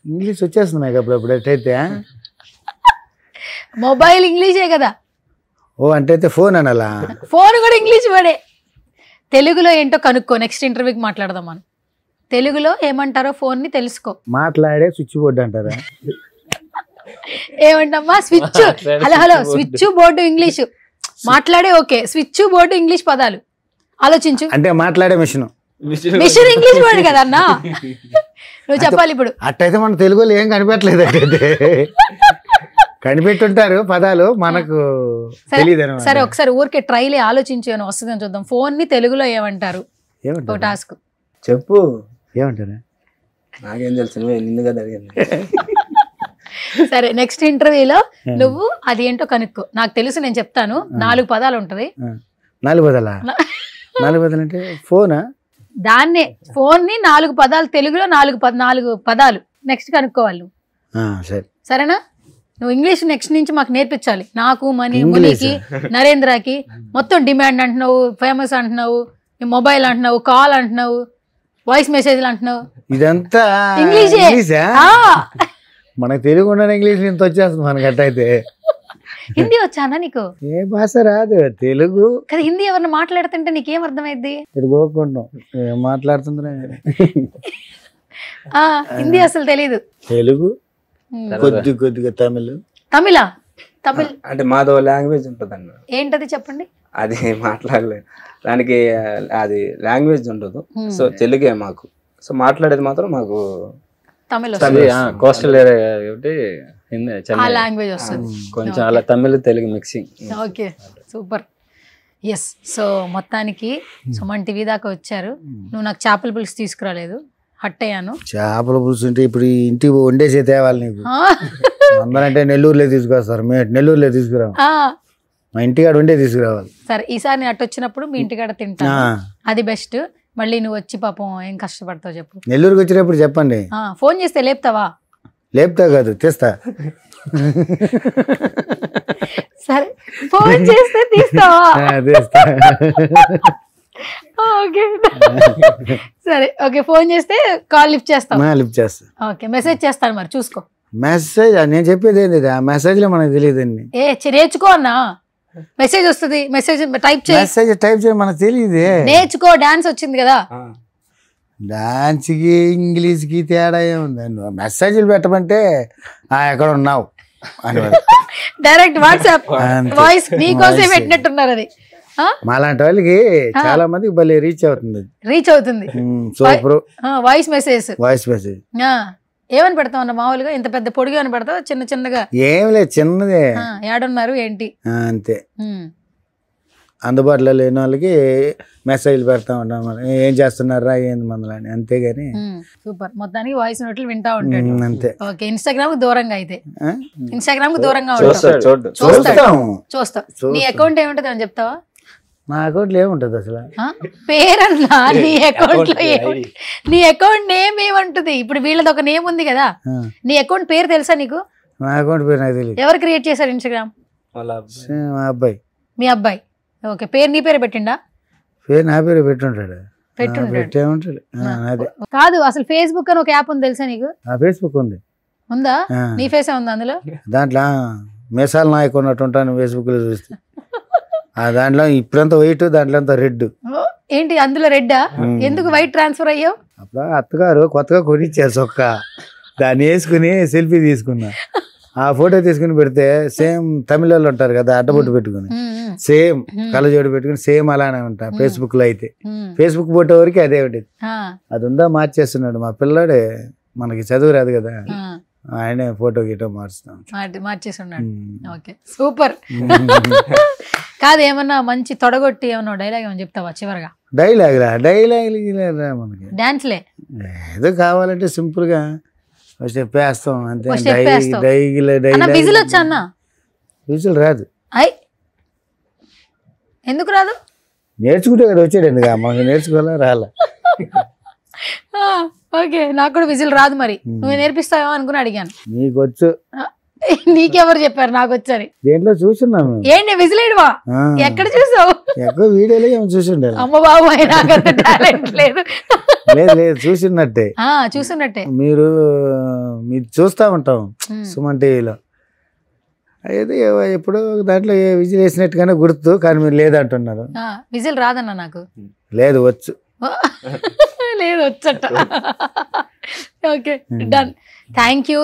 ఇంగ్లీష్ వచ్చేస్తున్నాయి అప్పుడు ఎట్టయితే. మొబైల్ ఇంగ్లీషే కదా. ఓ అంటే ఫోన్ అనాలా? ఫోన్ కూడా ఇంగ్లీష్ వర్డే. తెలుగులో ఏంటో కనుక్కో, నెక్స్ట్ ఇంటర్వ్యూకి మాట్లాడదాం మనం. తెలుగులో ఏమంటారో ఫోన్ ని తెలుసుకో. మాట్లాడే స్విచ్ బోర్డు అంటారా? ఏమంటమ్మా? Switch. Hello hello, switch board English మాట్లాడే. ఓకే, స్విచ్ బోర్డు ఇంగ్లీష్ పదాలు ఆలోచించు. అంటే మాట్లాడే మిషన్. మిషన్ ఇంగ్లీష్ వర్డ్ కదన్నా, నువ్వు చెప్పాలి ఇప్పుడు. అట్టయితే మన తెలుగులో ఏం కనిపెట్టలేదు. అట్టయితే కనిపెట్టుంటారు పదాలు, మనకు తెలియదు. సరే ఒకసారి ఊరికే ట్రైలే ఆలోచించి అని వస్తుందని చూద్దాం. ఫోన్ ని తెలుగులో ఏమంటారు? ఒక టాస్క్ చెప్పు. ఏమంటారు? నాకేం తెలుసు, నువ్వే నిన్నుగా జరిగింది. సరే నెక్స్ట్ ఇంటర్వ్యూలో నువ్వు అది ఏంటో కనుక్కో. నాకు తెలుసు, నేను చెప్తాను. 4 పదాలు ఉంటది. 4 పదాలా? 4 పదాలు అంటే ఫోనా? దాన్నే ఫోన్ ని 4 పదాలు తెలుగులో 4 పదాలు నెక్స్ట్ కనుక్కోవాలి నువ్వు. సరే సరేనా? నువ్వు ఇంగ్లీష్ నెక్స్ట్ నుంచి మాకు నేర్పించాలి. నాకు, మునికి, నరేంద్రకి మొత్తం డిమాండ్ అంటున్నావు, ఫేమస్ అంటున్నావు, మొబైల్ అంటున్నావు, కాల్ అంటున్నావు, వాయిస్ మెసేజ్లు అంటున్నావు. ఇదంతా ఇంగ్లీషే. మనకు తెలుగు ఉన్న ఇంగ్లీష్ ఇంత వచ్చేస్తుంది మనకి. అట్టయితే హిందీ వచ్చానా నీకు? ఏ భాష రాదు, తెలుగు కదా. హిందీ ఎవరిని మాట్లాడుతుంటే నీకేం అర్థమైద్ది? ఇటు పోకుంటాం, ఏం మాట్లాడుతుందా? హిందీ అసలు తెలీదు. తెలుగు కొద్దిగా తమిళ్. తమిళ అంటే మాదో లాంగ్వేజ్ ఉంటుంది అన్న. ఏంటది చెప్పండి. అది మాట్లాడలేదు, దానికి అది లాంగ్వేజ్ ఉండదు. సో తెలుగే మాకు. సో మాట్లాడేది మాత్రం మాకు తమిళ కోస్టల్ ఏరియా కాబట్టి ఆ లాంగ్వేజ్ వస్తుంది కొంచెం అలా Tamil Telugu mixing. Okay super. Yes. So మొత్తానికి సుమన్ టీవీ దాకా వచ్చారు. నువ్వు నాకు చేపల పులుసు తీసుకురాలేదు, హట్ అయ్యాను. చేపల పులుసు అంటే ఇప్పుడు ఇంటికి వండేసే తేవాలి నీకు. అందరంటే నెల్లూరులో తీసుకొస్తారు, మేము నెల్లూరులో తీసుకురాము. మా ఇంటికాడ వండే తీసుకురావాలి. సరే ఈసారి నేను అటు వచ్చినప్పుడు మీ ఇంటికాడ తింటా, అది బెస్ట్. మళ్ళీ నువ్వు వచ్చి పాపం ఏం కష్టపడతావు చెప్పు. నెల్లూరుకి వచ్చినప్పుడు చెప్పండి. ఫోన్ చేస్తే లేపుతావా? లేపుతా కాదు, తెస్తా. సరే ఫోన్ చేస్తే తీస్తావా? తెస్తా. ఓకే సరే ఓకే. ఫోన్ చేస్తే కాల్ లిఫ్ట్ చేస్తావా? లిఫ్ట్ చేస్తా. ఓకే మెసేజ్ చేస్తాను, మరి చూసుకో. మెసేజ్ నేను చెప్పేది ఏంటి, ఆ మెసేజ్ లో మనకు తెలియదండి. నేర్చుకో అన్నా. మెసేజ్ వస్తుంది, మెసేజ్ టైప్ చేయి. మెసేజ్ టైప్ చేయి, మనకు తెలియదు. నేర్చుకో, డాన్స్ వచ్చింది కదా. డాన్స్ కి ఇంగ్లీష్ కి తేడా ఏముంది? మెసేజ్లు పెట్టమంటే ఎక్కడ ఉన్నావు అని డైరెక్ట్ వాట్సాప్ వాయిస్ నీకోసే పెట్టినట్టున్నారు. అది మాలాంటి వాళ్ళకి చాలా మందికి భలే రీచ్ అవుతుంది. Super. Voice message. Voice message ఏమని పెడతావు అన్న? మామూలుగా ఇంత పెద్ద పొడిగా అని పెడతావు, చిన్న చిన్నగా? ఏం లేదు, చిన్నదే. ఏడున్నారు ఏంటి అంతే. అందుబాటులో లేని వాళ్ళకి మెసేజ్లు పెడతా ఉంటాం, ఏం చేస్తున్నారా ఏంది మందులని, అంతేగాని. సూపర్. మొత్తానికి వాయిస్ నోట్లు వింటా ఉంటాడు. అంతే. ఓకే. ఇన్స్టాగ్రామ్ కు దూరంగా అయితే, ఇన్స్టాగ్రామ్ కు దూరంగా చూస్తావు. నీ అకౌంట్ ఏముంటది అని చెప్తావా? నా అకౌంట్లో ఏముంటది అసలు? పేరన్నా నీ అకౌంట్ లో ఏముంటుంది? నీ అకౌంట్ నేమ్ ఏముంటది? ఇప్పుడు వీళ్ళది ఒక నేమ్ ఉంది కదా, నీ అకౌంట్ పేరు తెలుసా నీకు? నా అకౌంట్ పేరు నాకు తెలియదు. ఎవరు క్రియేట్ చేశారు ఇన్స్టాగ్రామ్? మా అబ్బాయి. మీ అబ్బాయి. ఓకే. పేరు నీ పేరు పెట్టిండా? పేరు నా పేరు పెట్టుంటాడు. పెట్టేమంటాడు కాదు. అసలు ఫేస్బుక్ అని ఒక యాప్ ఉంది తెలుసా నీకు? ఫేస్బుక్ ఉంది. ఉందా? నీ ఫేసే ఉందా అందులో? దాంట్లో మేసాలు నాయకు ఉన్నట్టు ఉంటాను ఫేస్బుక్ లో చూస్తే. దాంట్లో ఇప్పుడంతా వైట్, దాంట్లో అంతా రెడ్. ఏంటి అందులో రెడ్డా? ఎందుకు వైట్ ట్రాన్స్ఫర్ అయ్యావు? అప్పుడు అత్తగారు కొత్తగా కొనిచ్చారు చొక్క, దాన్ని వేసుకుని సెల్ఫీ తీసుకున్నా. ఆ ఫోటో తీసుకుని పెడితే సేమ్ తమిళ వాళ్ళు ఉంటారు కదా, అడ్డబొట్టు పెట్టుకుని సేమ్ కళ్ళజోడు పెట్టుకుని సేమ్ అలానే ఉంటా. ఫేస్బుక్ లో అయితే ఫేస్బుక్ ఫోటో వరకు అదే ఉండేది. అది ఉందా మార్చేస్తున్నాడు మా పిల్లాడే, మనకి చదువు రాదు కదా, ఆయనే ఫోటో గీటో మార్చేసి ఉన్నాడు. Okay super. కాదు ఏమన్నా మంచి తొడగొట్టి ఏమన్నా డైలాగ్ ఏమన్నా చెప్తావా చివరిగా? డైలాగ్ మనకి డాన్స్లే ఏదో కావాలంటే సింపుల్ గా చెప్పేస్తాం అంతే. విజిల్ వచ్చా అన్న? విజిల్ రాదు. ఎందుకు రాదు? నేర్చుకుంటే కదా వచ్చాడు. ఎందుకు మనకి నేర్చుకోవాలా రాలా? ఓకే నాకు కూడా విజిల్ రాదు, మరి నువ్వు నేర్పిస్తావేమో అనుకుని అడిగాను. నీకు వచ్చు? నీకెవరు చెప్పారు నాకు వచ్చని? దేంట్లో చూస్తున్నాము. ఏంటి విజిల్ వేయడమా? ఎక్కడ చూసావు? ఎక్కడ వీడియోలో ఏమో చూసిండే. అమ్మ బాబు నాకంత టాలెంట్ లేదు. లేదు చూసినట్టే. చూసినట్టే. మీరు చూస్తా ఉంటాం సుమన్ టీవీలో. అయితే ఎప్పుడో దాంట్లో విజిల్ వేసినట్టుగానే గుర్తు, కానీ మీరు లేదంటున్నారు. విజిల్ రాదన్న నాకు. లేదు వచ్చు. లేదు వచ్చట. Okay done. Thank you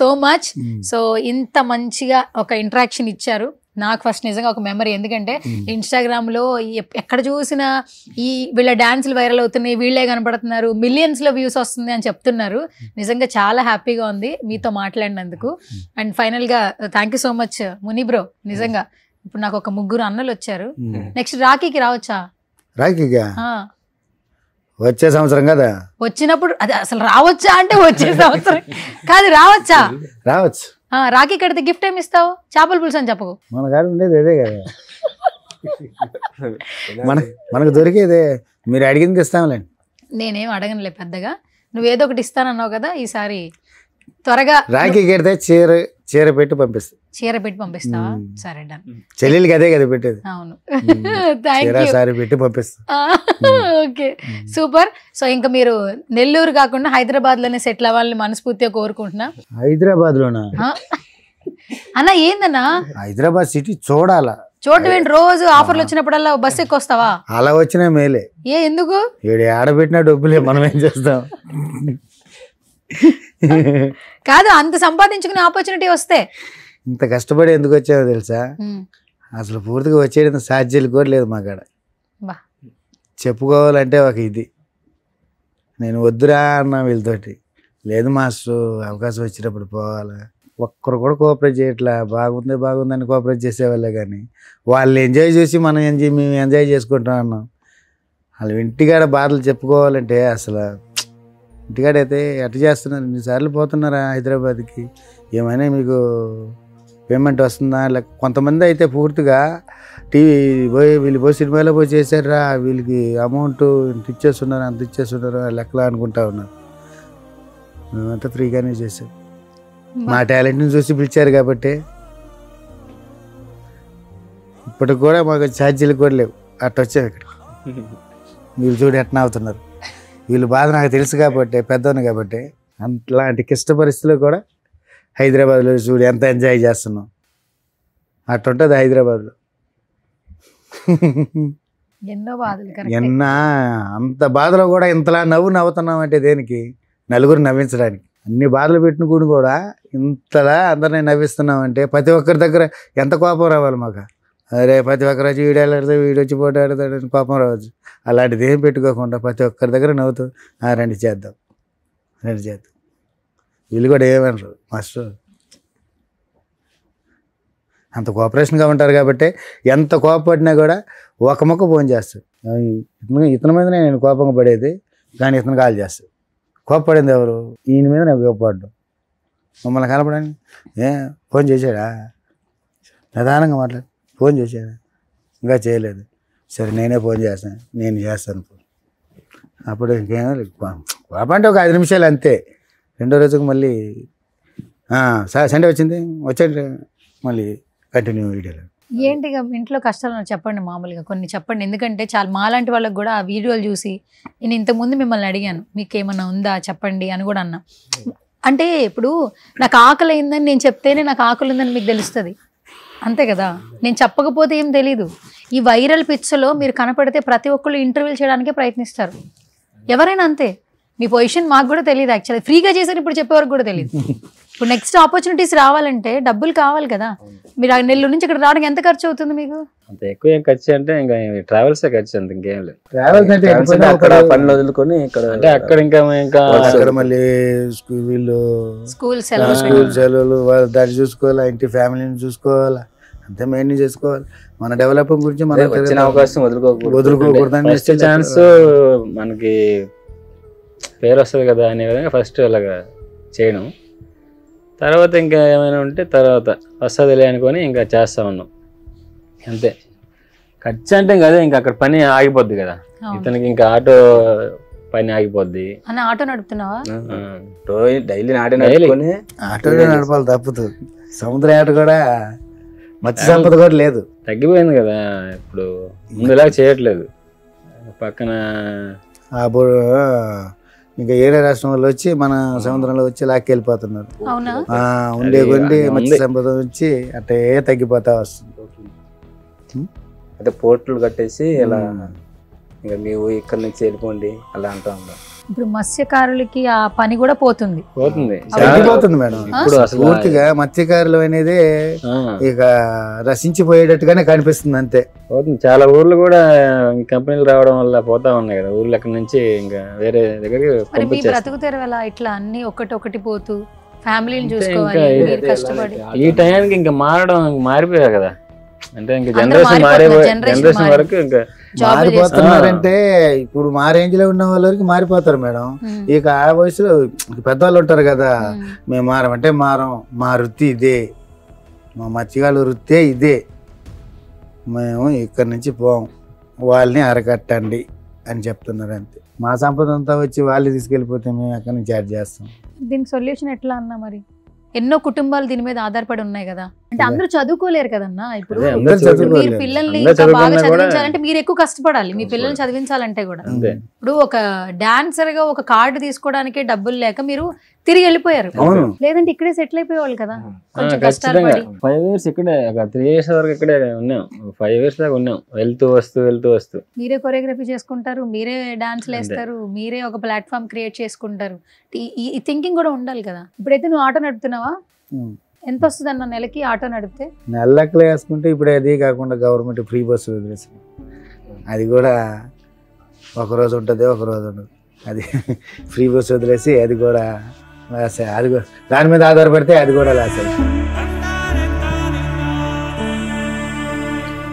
so much. So ఇంత మంచిగా ఒక ఇంటరాక్షన్ ఇచ్చారు. నాకు ఫస్ట్ నిజంగా ఒక మెమరీ, ఎందుకంటే ఇన్స్టాగ్రామ్ లో ఎక్కడ చూసినా ఈ వీళ్ళ డాన్సులు వైరల్ అవుతున్నాయి, వీళ్ళే కనపడుతున్నారు, మిలియన్స్ లో వ్యూస్ వస్తుంది అని చెప్తున్నారు. నిజంగా చాలా హ్యాపీగా ఉంది మీతో మాట్లాడినందుకు. అండ్ ఫైనల్ గా thank you so much Muni bro. నిజంగా ఇప్పుడు నాకు ఒక 3 అన్నలు వచ్చారు. నెక్స్ట్ రాఖీకి రావచ్చా? రాఖీగా వచ్చే సంవత్సరం కదా. వచ్చినప్పుడు అది అసలు రావచ్చా అంటే వచ్చే సంవత్సరం కాదు, రావచ్చా? రావచ్చు. రాఖీ కడితే గిఫ్ట్ ఏమి ఇస్తావు? చేపల పులుసు అని చెప్పకు. మన కాడ ఉండేది అదే కదా, మనకు దొరికేదే. మీరు అడిగింది ఇస్తాంలేండి. నేనేం అడగనులే పెద్దగా, నువ్వేదో ఒకటి ఇస్తానన్నావు కదా, ఈసారి త్వరగా రాఖీ కడితే చీర పెట్టి పంపిస్తా. చీర పెట్టి పంపిస్తావా? సరే డన్. చెల్లెలకి అదే కదా పెట్టేది. అవును. Thank you. సారీ పెట్టి పంపిస్తా. Okay super. సో ఇంకా మీరు నెల్లూరు కాకుండా హైదరాబాద్ లోనే సెటిల్ అవ్వాలని మనస్ఫూర్తిగా కోరుకుంటున్నా. హైదరాబాద్ లోనా అన్నా? ఏందన్నా హైదరాబాద్ సిటీ చూడాలా? చూడవేంటి, రోజు ఆఫర్లు వచ్చినప్పుడల్లా బస్సు ఎక్కి వస్తావా? అలా వచ్చినా మేలే. ఎందుకు? ఏడు ఆడబెట్టినా డబ్బులే, మనం ఏం చేస్తాం. కాదు, అంత సంపాదించుకునే ఆపర్చునిటీ వస్తే ఇంత కష్టపడి ఎందుకు వచ్చావో తెలుసా? అసలు పూర్తిగా వచ్చేది సాధ్యాలు కూడా లేదు మా కాడ. చెప్పుకోవాలంటే ఒక ఇది, నేను వద్దురా అన్నా వీళ్ళతోటి, లేదు మాస్టర్ అవకాశం వచ్చినప్పుడు పోవాలా. ఒక్కరు కూడా కోఆపరేట్ చేయట్లా. బాగుందని కోఆపరేట్ చేసేవాళ్ళే, కానీ వాళ్ళు ఎంజాయ్ చేసి మేము ఎంజాయ్ చేసుకుంటాం అన్నాం. వాళ్ళు ఇంటికాడ బాధలు చెప్పుకోవాలంటే అసలు ఇంటికాడైతే ఎట్ట చేస్తున్నారు, 2 సార్లు పోతున్నారా హైదరాబాద్కి, ఏమైనా మీకు పేమెంట్ వస్తుందా? లేక కొంతమంది అయితే పూర్తిగా వీళ్ళు పోయి సినిమాలో పోయి చేశారా, వీళ్ళకి అమౌంట్ ఇంత ఇచ్చేస్తున్నారు అంత ఇచ్చేస్తున్నారు లెక్కలా అనుకుంటా ఉన్నారు. మేమంతా ఫ్రీగానే చేసాం. మా టాలెంట్ని చూసి పిలిచారు కాబట్టి. ఇప్పటికి కూడా మాకు ఛార్జీలు కూడా లేవు, అట్ట వచ్చావు ఇక్కడ. వీళ్ళు చూడు ఎట్లా అవుతున్నారు. వీళ్ళు బాధ నాకు తెలుసు కాబట్టి, పెద్దవాళ్ళు కాబట్టి. అలాంటి క్లిష్ట పరిస్థితుల్లో కూడా హైదరాబాద్లో చూడు ఎంత ఎంజాయ్ చేస్తున్నాం. అట్టుంటుంది హైదరాబాద్లో. ఎన్నో బాధలు, అంత బాధలో కూడా ఇంతలా నవ్వుతున్నాం అంటే దేనికి? నలుగురు నవ్వించడానికి. అన్ని బాధలు పెట్టుకుని కూడా ఇంతలా అందరినీ నవ్విస్తున్నాం అంటే ప్రతి ఒక్కరి దగ్గర ఎంత కోపం రావాలి మాకు. అరే ప్రతి ఒక్కరు వచ్చి వీడియోలాడితే వీడొచ్చి పోటీ ఆడతాడని కోపం రావచ్చు. అలాంటిది ఏం పెట్టుకోకుండా ప్రతి ఒక్కరి దగ్గర నవ్వుతూ రండి చేద్దాం. వీళ్ళు కూడా ఏమనరు మాస్టర్. అంత కోఆపరేషన్గా ఉంటారు కాబట్టి ఎంత కోపపడినా కూడా ఒక ముక్క ఫోన్ చేస్తారు. ఇతని మీదనే నేను కోపంగా పడేది, కానీ ఇతను కాల్ చేస్తాడు. కోపపడింది ఎవరు? ఈయన మీద నేను కోపపడ్డాం. మమ్మల్ని కనపడని ఫోన్ చేశాడా, నిదానంగా మాట్లాడు, ఫోన్ చేశాడా, ఇంకా చేయలేదు, సరే నేనే ఫోన్ చేస్తాను, నేను చేస్తాను. అప్పుడు ఇంకేమో కోపం అంటే ఒక 5 నిమిషాలు అంతే. రెండో రోజుకి మళ్ళీ సండే వచ్చేయండి మళ్ళీ కంటిన్యూ వీడియోలు. ఏంటి ఇంట్లో కష్టాలు చెప్పండి, మామూలుగా కొన్ని చెప్పండి. ఎందుకంటే చాలా మాలాంటి వాళ్ళకి కూడా ఆ వీడియోలు చూసి నేను ఇంతకుముందు మిమ్మల్ని అడిగాను, మీకు ఏమన్నా ఉందా చెప్పండి అని కూడా అన్నా. అంటే ఇప్పుడు నాకు ఆకలి అయిందని నేను చెప్తేనే నాకు ఆకలి ఉందని మీకు తెలుస్తుంది, అంతే కదా. నేను చెప్పకపోతే ఏం తెలీదు. ఈ వైరల్ పిక్చర్లో మీరు కనపడితే ప్రతి ఒక్కళ్ళు ఇంటర్వ్యూలు చేయడానికే ప్రయత్నిస్తారు, ఎవరైనా అంతే. మీ పొజిషన్ మాకు కూడా తెలియదు యాక్చువల్లీ. ఫ్రీగా చేశారు, ఇప్పుడు చెప్పేవరకు కూడా తెలియదు. ఇప్పుడు నెక్స్ట్ ఆపర్చునిటీస్ రావాలంటే డబ్బులు కావాలి కదా. మీరు నెల్లూరు నుంచి ఇక్కడ రావడానికి ఎంత ఖర్చు అవుతుంది మీకు? అంత ఎక్కువ ఏం ఖర్చు అంటే ఇంకా ట్రావెల్స్ ఖర్చు, అంత ఇంకేం లేదు. ట్రావెల్స్ అంటే అక్కడ పనులు వదులుకొని అంటే అక్కడ ఇంకా మళ్ళీ వీళ్ళు స్కూల్ సెలవులు దాన్ని చూసుకోవాలా, ఇంటి ఫ్యామిలీని చూసుకోవాలా, అంతే మెయింటైన్ చేసుకోవాలి. మన డెవలపింగ్ గురించి మనం వచ్చిన అవకాశం వదులుకోకూడదు. ఛాన్స్ మనకి పేరు వస్తుంది కదా అనే విధంగా ఫస్ట్ అలాగా చేయడం. తర్వాత ఇంకా ఏమైనా ఉంటే తర్వాత వస్తుందిలే అనుకొని ఇంకా చేస్తా ఉన్నాం అంతే. ఖర్చు అంటే ఇంకా అదే, ఇంకా అక్కడ పని ఆగిపోద్ది కదా, ఇతనికి ఇంకా ఆటో పని ఆగిపోద్ది. ఆటో నడుపుతున్నావా? డైలీ ఆటో నడపాలి తప్పుతూ. సముద్ర ఆట కూడా మత్స్య సంపద కూడా లేదు, తగ్గిపోయింది కదా ఇప్పుడు, ముందులా చేయట్లేదు. పక్కన ఇంకా ఏరే రాష్ట్రం వాళ్ళు వచ్చి మన సముద్రంలో వచ్చి లాక్కెళ్ళిపోతున్నారు. ఉండే కొండి మత్స్య సంపద వచ్చి అట్టే తగ్గిపోతా వస్తుంది. అంటే పోర్టులు కట్టేసి ఇలా ఇంకా మీరు ఇక్కడ నుంచి వెళ్ళిపోండి అలా అంటూ ఉంటాం. ఇప్పుడు మత్స్యకారులకి ఆ పని కూడా పోతుంది. తగ్గిపోతుంది మేడం. ఇప్పుడు అసలు పూర్తిగా మత్స్యకారులు అనేది ఇక రసించిపోయేటట్టుగానే కనిపిస్తుంది అంతే. పోతుంది. చాలా ఊర్లు కూడా కంపెనీలు రావడం వల్ల పోతా ఉన్నాయి కదా, ఊర్లు ఎక్కడి నుంచి ఇంకా వేరే దగ్గరికి మరి మీ బ్రతుకుతారు ఎలా ఇట్లా అన్ని ఒకటి పోతూ ఫ్యామిలీని చూసుకోవాలి, మీరు కష్టపడి ఈ టైంకి ఇంకా మారిపోయారు కదా, అంటే ఇంకా అందరూ జనరేషన్ వరకు ఇంకా మారిపోతున్నారంటే ఇప్పుడు మా రేంజ్ లో ఉన్న వాళ్ళకి మారిపోతారు మేడం. ఇక ఆ వయసులో పెద్దవాళ్ళు ఉంటారు కదా, మేము మారమంటే మారం, మా వృత్తి ఇదే, మా మత్స్యకారుల వృత్తే ఇదే, మేము ఇక్కడి నుంచి పోం, వాళ్ళని అరకట్టండి అని చెప్తున్నారు అంతే. మా సంపద అంతా వచ్చి వాళ్ళు తీసుకెళ్ళిపోతే మేము ఎక్కడి నుంచి యాడ్ చేస్తాం. దీనికి సొల్యూషన్ ఎట్లా అన్నా? మరి ఎన్నో కుటుంబాలు దీని మీద ఆధారపడి ఉన్నాయి కదా, అంటే అందరూ చదువుకోలేరు కదన్నా. ఇప్పుడు మీరు పిల్లల్ని బాగా చదివించాలంటే మీరు ఎక్కువ కష్టపడాలి, మీ పిల్లల్ని చదివించాలంటే కూడా. ఇప్పుడు ఒక డాన్సర్ గా ఒక కార్డు తీసుకోవడానికి డబ్బులు లేక మీరు తిరిగి వెళ్ళిపోయారు, లేదంటే ఇక్కడే సెటిల్ అయిపోయేవాళ్ళు కదా. కొంచెం కష్టాలు పడి 5 years ఇక్కడే, 3 years వరకు ఇక్కడే ఉన్నాం, 5 years దాకా ఉన్నాం, వెళ్తూ వస్తూ. మీరే కొరియోగ్రఫీ చేసుకుంటారు, మీరే డాన్స్లు వేస్తారు, మీరే ఒక ప్లాట్ఫామ్ క్రియేట్ చేసుకుంటారు. ఈ థింకింగ్ కూడా ఉండాలి కదా. ఇప్పుడైతే నువ్వు ఆటో నడుపుతున్నావా? ఎంత వస్తుంది అన్న నెలకి ఆటో నడిపితే? నెలలెక్కలు వేసుకుంటే ఇప్పుడు అది కాకుండా గవర్నమెంట్ ఫ్రీ బస్సు వదిలేసింది, అది కూడా ఒకరోజు ఉంటుంది ఒకరోజు ఉండదు. అది ఫ్రీ బస్సు వదిలేసి అది కూడా లాస్, అది దాని మీద ఆధారపడితే అది కూడా లాస్.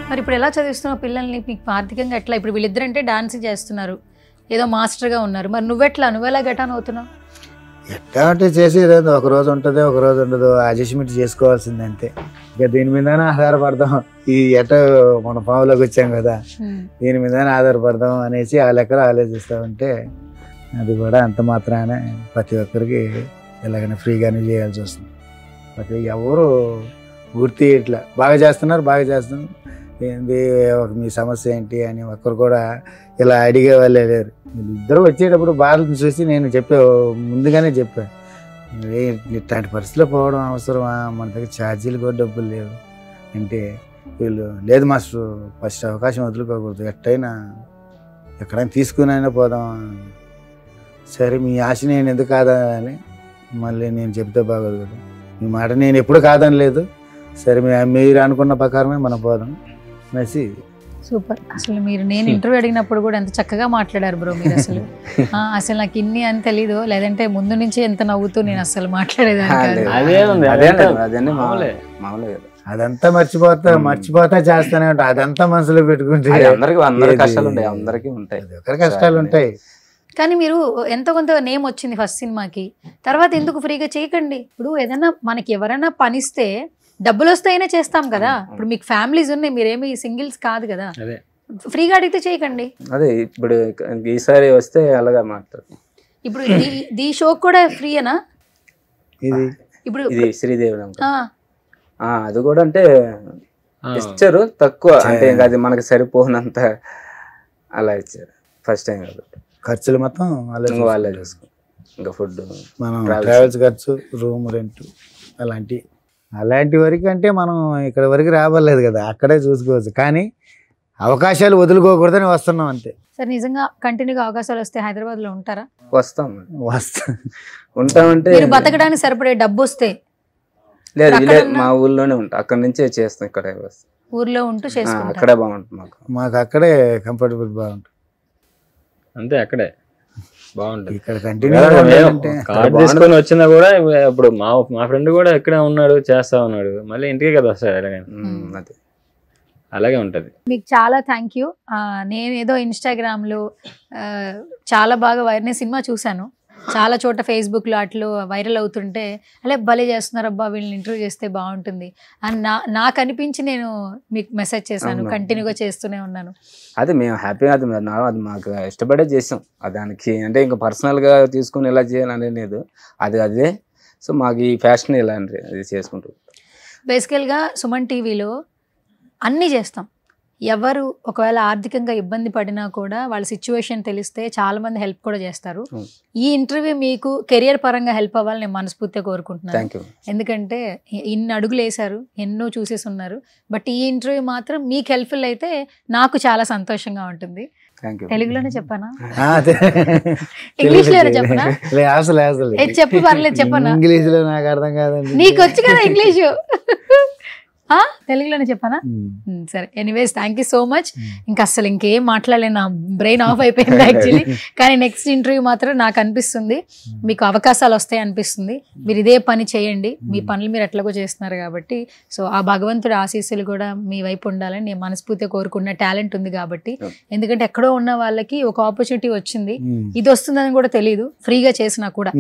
మరి ఇప్పుడు ఎలా చదివిస్తున్నావు పిల్లల్ని? మీకు ఆర్థికంగా ఎట్లా? ఇప్పుడు వీళ్ళిద్దరంటే డాన్స్ చేస్తున్నారు, ఏదో మాస్టర్గా ఉన్నారు, మరి నువ్వెలా గెటాన్ అవుతున్నావు? ఎట్లా అంటే చేసేది ఒక రోజు ఉంటుంది ఒక రోజు ఉండదు, అడ్జస్ట్మెంట్ చేసుకోవాల్సింది అంతే. ఇక దీని మీదనే ఆధారపడదాం, ఈ ఎటో మన పావులోకి వచ్చాం కదా, దీని మీదనే ఆధారపడదాం అనేసి ఆ లెక్కలు ఆలోచిస్తామంటే అది కూడా అంత మాత్రానే ప్రతి ఒక్కరికి ఎలాగైనా ఫ్రీగానే చేయాల్సి వస్తుంది. ప్రతి ఎవరు గుర్తి ఇట్లా బాగా చేస్తున్నారు ఏంది మీ సమస్య ఏంటి అని ఒక్కరు కూడా ఇలా అడిగే వాళ్ళే లేరు. ఇద్దరు వచ్చేటప్పుడు బాధను చూసి నేను ముందుగానే చెప్పాను, ఇట్లాంటి పరిస్థితిలో పోవడం అవసరమా, మన దగ్గర ఛార్జీలు కూడా డబ్బులు లేవు అంటే వీళ్ళు లేదు మాస్టర్ ఫస్ట్ అవకాశం వదులుకోకూడదు, ఎట్టయినా ఎక్కడైనా తీసుకునైనా పోదాం. సరే మీ ఆశ నేను ఎందుకు కాదని మళ్ళీ నేను చెప్తే బాగోదు కదా, మీ మాట నేను ఎప్పుడు కాదని లేదు, సరే మీరు అనుకున్న ప్రకారమే మనం పోదాం అనేసి. సూపర్. అసలు నేను ఇంటర్వ్యూ అడిగినప్పుడు కూడా ఎంత చక్కగా మాట్లాడారు బ్రో మీరు. అసలు నాకు ఇన్ని అని తెలీదు, లేదంటే ముందు నుంచి ఎంత నవ్వుతూ నేను అసలు మాట్లాడేదాన్ని. అదంతా మర్చిపోతా చేస్తానే ఉంటా, అదంతా మనసులో పెట్టుకుంటే కష్టాలు ఉంటాయి. కానీ మీరు ఎంత కొంత నేమ్ వచ్చింది ఫస్ట్ సినిమాకి, తర్వాత ఎందుకు ఫ్రీగా చేయకండి? ఇప్పుడు ఏదైనా మనకి ఎవరైనా పనిస్తే డబ్బులు వస్తాయినా చేస్తాం కదా. ఇప్పుడు మీకు ఫ్యామిలీస్ ఉన్నాయి, మీరేమి సింగిల్స్ కాదు కదా, ఫ్రీగా అడిగితే చేయకండి. అదే ఇప్పుడు ఈసారి వస్తే అలాగా మాట్లాడు. ఇప్పుడు ఈ షో కూడా ఫ్రీయేనా? ఇప్పుడు ఇది శ్రీదేవి అది కూడా అంటే ఇచ్చారు తక్కువ, అంటే ఇంకా అది మనకి సరిపోనంత అలా ఇచ్చారు ఫస్ట్ టైం కాబట్టి. ఖర్చులు మొత్తం వాళ్ళే చూసుకో, ఇంకా ఫుడ్ మనం ట్రావెల్స్ ఖర్చు, రూమ్ రెంట్ అలాంటి వరకు అంటే మనం ఇక్కడ వరకు రాబలేదు కదా, అక్కడే చూసుకోవచ్చు. కానీ అవకాశాలు వదులుకోకూడదని వస్తున్నాం అంతే. సార్ నిజంగా కంటిన్యూగా అవకాశాలు వస్తే హైదరాబాద్ లో ఉంటారా? ఉంటామంటే బతకడానికి సరిపడే డబ్బు వస్తే లేదు, మా ఊర్లోనే ఉంటాం, అక్కడ నుంచే చేస్తాం, ఇక్కడే ఊర్లో ఉంటూ చేసుకుంటాం, అక్కడే బాగుంటుంది మాకు అక్కడే కంఫర్టబుల్ బాగుంటుంది అంతే, అక్కడే బాగుంటుంది. ఇక్కడ కంటిన్యూ కార్డు తీసుకొని వచ్చినా కూడా ఇప్పుడు మా ఫ్రెండ్ కూడా ఇక్కడే ఉన్నాడు, చేస్తా ఉన్నాడు, మళ్ళీ ఇంటికే కదా వస్తాడు, అలాగే ఉంటది. మీకు చాలా థ్యాంక్ యూ. నేను ఏదో ఇన్స్టాగ్రామ్ లో చాలా బాగా నేను సినిమా చూశాను, చాలా చోట ఫేస్బుక్ లో అట్లు వైరల్ అవుతుంటే అలా భలే చేస్తున్నారు అబ్బా, వీళ్ళని ఇంటర్వ్యూ చేస్తే బాగుంటుంది అని నాకు అనిపించి నేను మీకు మెసేజ్ చేశాను, కంటిన్యూగా చేస్తూనే ఉన్నాను. అది మేము హ్యాపీగా, అది మాకు ఇష్టపడే చేసాం, దానికి అంటే ఇంకా పర్సనల్ గా తీసుకుని ఇలా చేయాలనే లేదు, అదే. సో మాకు ఈ ఫ్యాషన్ ఇలా అది చేసుకుంటూ బేసికల్గా సుమన్ టీవీలో అన్నీ చేస్తాం, ఎవరు ఒకవేళ ఆర్థికంగా ఇబ్బంది పడినా కూడా వాళ్ళ సిచ్యువేషన్ తెలిస్తే చాలా మంది హెల్ప్ కూడా చేస్తారు. ఈ ఇంటర్వ్యూ మీకు కెరియర్ పరంగా హెల్ప్ అవ్వాలని నేను మనస్ఫూర్తిగా కోరుకుంటున్నాను. ఎందుకంటే ఇన్ని అడుగులు వేశారు, ఎన్నో చూసేసి ఉన్నారు. బట్ ఈ ఇంటర్వ్యూ మాత్రం మీకు హెల్ప్ఫుల్ అయితే నాకు చాలా సంతోషంగా ఉంటుంది. తెలుగులోనే చెప్పానా, ఇంగ్లీష్ లోనే చెప్పనా? చెప్పు పర్లేదు, చెప్పనా? ఇంగ్లీష్ లో నాకు అర్థం కాదండి. నీకు వచ్చు కదా ఇంగ్లీషు. తెలుగులోనే చెప్పానా? సరే, anyways thank you so much. ఇంకా అసలు ఇంకేం మాట్లాడలేదు, నా బ్రెయిన్ ఆఫ్ అయిపోయింది యాక్చువల్లీ. కానీ నెక్స్ట్ ఇంటర్వ్యూ మాత్రం నాకు అనిపిస్తుంది మీకు అవకాశాలు వస్తాయి అనిపిస్తుంది. మీరు ఇదే పని చేయండి, మీ పనులు మీరు ఎట్లాగో చేస్తున్నారు కాబట్టి. సో ఆ భగవంతుడి ఆశీస్సులు కూడా మీ వైపు ఉండాలని నేను మనస్ఫూర్తిగా కోరుకున్న టాలెంట్ ఉంది కాబట్టి. ఎందుకంటే ఎక్కడో ఉన్న వాళ్ళకి ఒక ఆపర్చునిటీ వచ్చింది, ఇది వస్తుందని కూడా తెలియదు, ఫ్రీగా చేసినా కూడా.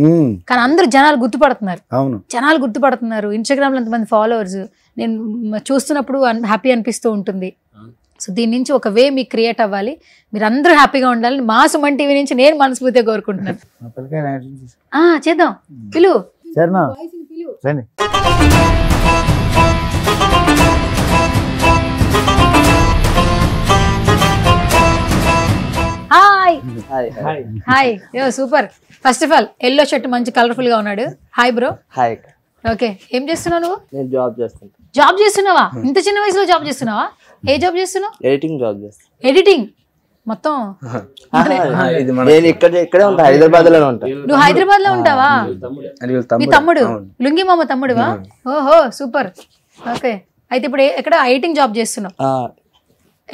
కానీ అందరూ జనాలు గుర్తుపడుతున్నారు, ఇన్స్టాగ్రామ్ లో ఎంతమంది ఫాలోవర్స్ నేను చూస్తున్నప్పుడు హ్యాపీ అనిపిస్తూ ఉంటుంది. సో దీని నుంచి ఒక వే మీకు క్రియేట్ అవ్వాలి, మీరు అందరూ హ్యాపీగా ఉండాలని మా సుమన్ టీవీ నుంచి నేను మనస్ఫూర్తిగా కోరుకుంటున్నాను. చేద్దాం, పిలువు. Hi, super. First of all yellow shirt మంచి కలర్ఫుల్ గా ఉన్నాడు. Hi bro. హాయ్. ఓకే, ఏం చేస్తున్నావు నువ్వు? నేను జాబ్ చేస్తాను. జాబ్ చేస్తున్నావా? ఇంత చిన్న వయసులో జాబ్ చేస్తున్నావా? ఏ జాబ్ చేస్తున్నావు? ఎడిటింగ్ జాబ్ చేస్తాను. ఎడిటింగ్ మొత్తం? నేను ఇక్కడే ఉంటా, హైదరాబాద్ లోనే ఉంటా. నువ్వు హైదరాబాద్ లో ఉంటావా? మీ తమ్ముడు లుంగి మామ తమ్ముడువా? ఓహో సూపర్. ఓకే, అయితే ఇప్పుడు ఎక్కడ ఎడిటింగ్ జాబ్ చేస్తున్నావు?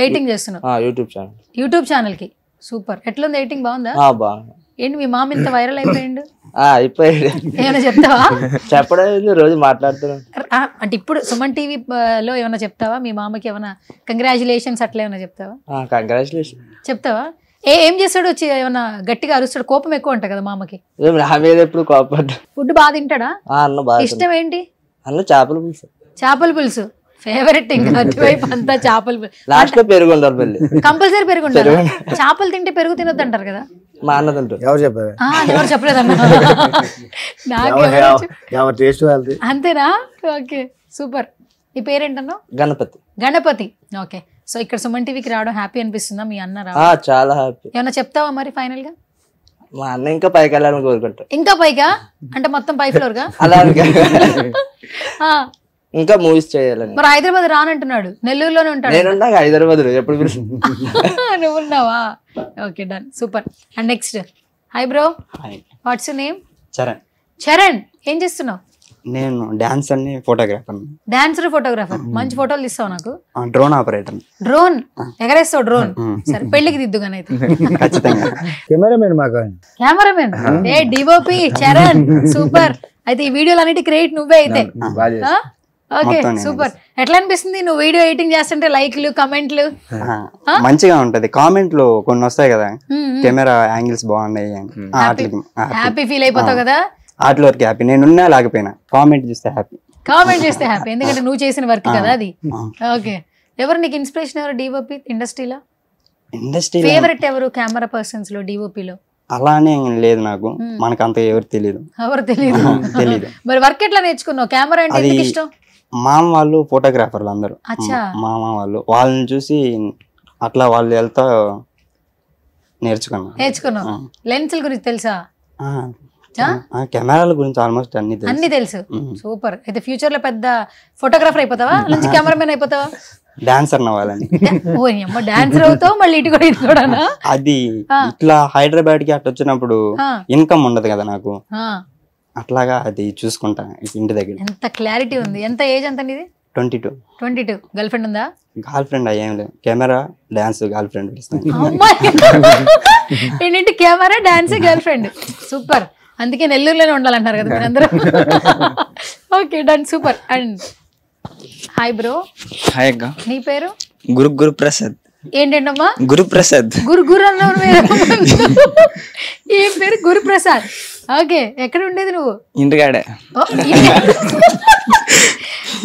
ఎడిటింగ్ చేస్తున్నావు యూట్యూబ్ ఛానల్ కి. సూపర్. ఎట్లుంది ఎడిటింగ్? బాగుందా? ఏంటి మీ మామ ఇంత వైరల్ అయిపోయిండు? ఏమైనా చెప్తావా? చెప్పడం రోజు మాట్లాడుతున్నాను. అంటే ఇప్పుడు సుమన్ టీవీ లో ఏమైనా చెప్తావా? మీ మామకి ఏమైనా కంగ్రాచులేషన్స్ అట్లా ఏమైనా చెప్తావా? కంగ్రాచులేషన్ చెప్తావా? ఏం చేస్తాడు? ఏమైనా గట్టిగా అరుస్తాడు? కోపం ఎక్కువ ఉంటా కదా మామకి. ఎప్పుడు కోపడ్డా. ఫుడ్ బాగా తింటాడా? ఇష్టం ఏంటి? చేపల పులుసు. చేపల పులుసు ఫేవరెట్. ఇంకా అటువైపు అంతా చేపల పులుసు. లాస్ట్ లో పెరుగు ఉండాలి, కంపల్సరీ పెరుగు ఉండాలి. చేపలు తింటే పెరుగు తినొద్దు అంటారు కదా. మా అన్న తింటారు. ఎవరు చెప్పారు? ఎవరు చెప్పలేదన్నా. అంతేనా? Okay super. నీ పేరేంటన్నా? గణపతి. గణపతి. ఓకే, సో ఇక్కడ సుమన్ టీవీకి రావడం హ్యాపీ అనిపిస్తుందా? మీ అన్న రావడం చాలా హ్యాపీ. ఏమన్నా చెప్తావా మరి ఫైనల్ గా? మా అన్న ఇంకా పైకి వెళ్ళాలని కోరుకుంటారు. ఇంకా పైగా అంటే మొత్తం పై ఫ్లోర్ గా? అలా ఇంకా మూవీస్ చేయాలని. మరి హైదరాబాద్ రానంటున్నాడు, నెల్లూరులోనే ఉంటాడు. నేను హైదరాబాద్ ఎప్పుడు నువ్వు ఉన్నావా? Okay done, super. And next, hi bro. What's your name? Charan. Charan, ఏం చేస్తున్నావు? నేను డాన్స్ అని ఫోటోగ్రాఫర్. Dancer, photographer. మంచి ఫోటోలు తీస్తావు నాకు. Drone operator. డ్రోన్ ఎగరేస్తావు? డ్రోన్ సరే, పెళ్లికి దిద్దుగానైతే. ఖచ్చితంగా. కెమెరామెన్ మాకు. కెమెరామెన్ ఏ డిఓపి చరణ్, సూపర్. అయితే ఈ వీడియోలు అన్నిటి క్రియేట్ నువ్వే అయితే. Okay super. ఎట్లా అనిపిస్తుంది నువ్వు వీడియో ఎడిటింగ్ చేస్తుంటే? లైక్లు, కమెంట్లు మంచిగా ఉంటది. కామెంట్లు కొన్ని వస్తాయి కదా, కెమెరా యాంగిల్స్ బాగున్నాయి, హ్యాపీ ఫీల్ అయిపోతావు కదా. ఆటల వరకు హ్యాపీ, నేనున్నా లేకపోయినా కామెంట్ చూస్తే హ్యాపీ. కామెంట్ చేస్తే హ్యాపీ, ఎందుకంటే నువ్వు చేసిన వర్క్ కదా అది. ఓకే, ఎవరు నీకు ఇన్స్పిరేషన్? ఎవరు డిఓపి ఇండస్ట్రీలో? ఫేవరెట్ ఎవరు కెమెరా పర్సన్స్ లో, డిఓపిలో? అలానే లేదు నాకు, మనకు అంత ఎవరు తెలియదు. మరి వర్క్ ఎట్లా నేర్చుకున్నావు? కెమెరా అంటే ఎందుకు ఇష్టం? మామ వాళ్ళు ఫోటోగ్రాఫర్లు అందరూ, మామ వాళ్ళు, వాళ్ళని చూసి అట్లా వాళ్ళు వెళ్తా నేర్చుకున్నావు. లెన్సుల గురించి తెలుసా? కెమెరాల గురించి ఆల్మోస్ట్ అన్ని తెలుసు. సూపర్. అయితే ఫ్యూచర్ లో పెద్ద ఫోటోగ్రాఫర్ అయిపోతావా? నుంచి కెమెరామెన్ అయిపోతావా? డాన్సర్ అవ్వాలని. డాన్సర్ అవుతావు మళ్ళీ ఇటు కూడా. అది ఇట్లా హైదరాబాద్ కి అట్లా వచ్చినప్పుడు ఇన్కమ్ ఉండదు కదా నాకు, అట్లాగా అది చూసుకుంటా ఇంటి దగ్గర. ఎంత క్లారిటీ ఉంది. ఎంత ఏజ్ ఎంత నీది? 22. 22. గర్ల్ ఫ్రెండ్ ఉందా? గర్ల్ ఫ్రెండ్ అయ్యేం లేదు, కెమెరా డాన్స్ గర్ల్ ఫ్రెండ్. ఏంటంటే camera dance girl friend. Super. అందుకే నెల్లూరులోనే ఉండాలంటారు కదా మీరందరూ. Okay done, super. And hi bro. Hi అక్క. నీ పేరు? గురుప్రసాద్. ఏంటంటమ్మా? గురుప్రసాద్. గురు అన్నావు. ఏం పేరు? గురుప్రసాద్. ఓకే, ఎక్కడ ఉండేది నువ్వు? ఇంటికాడే.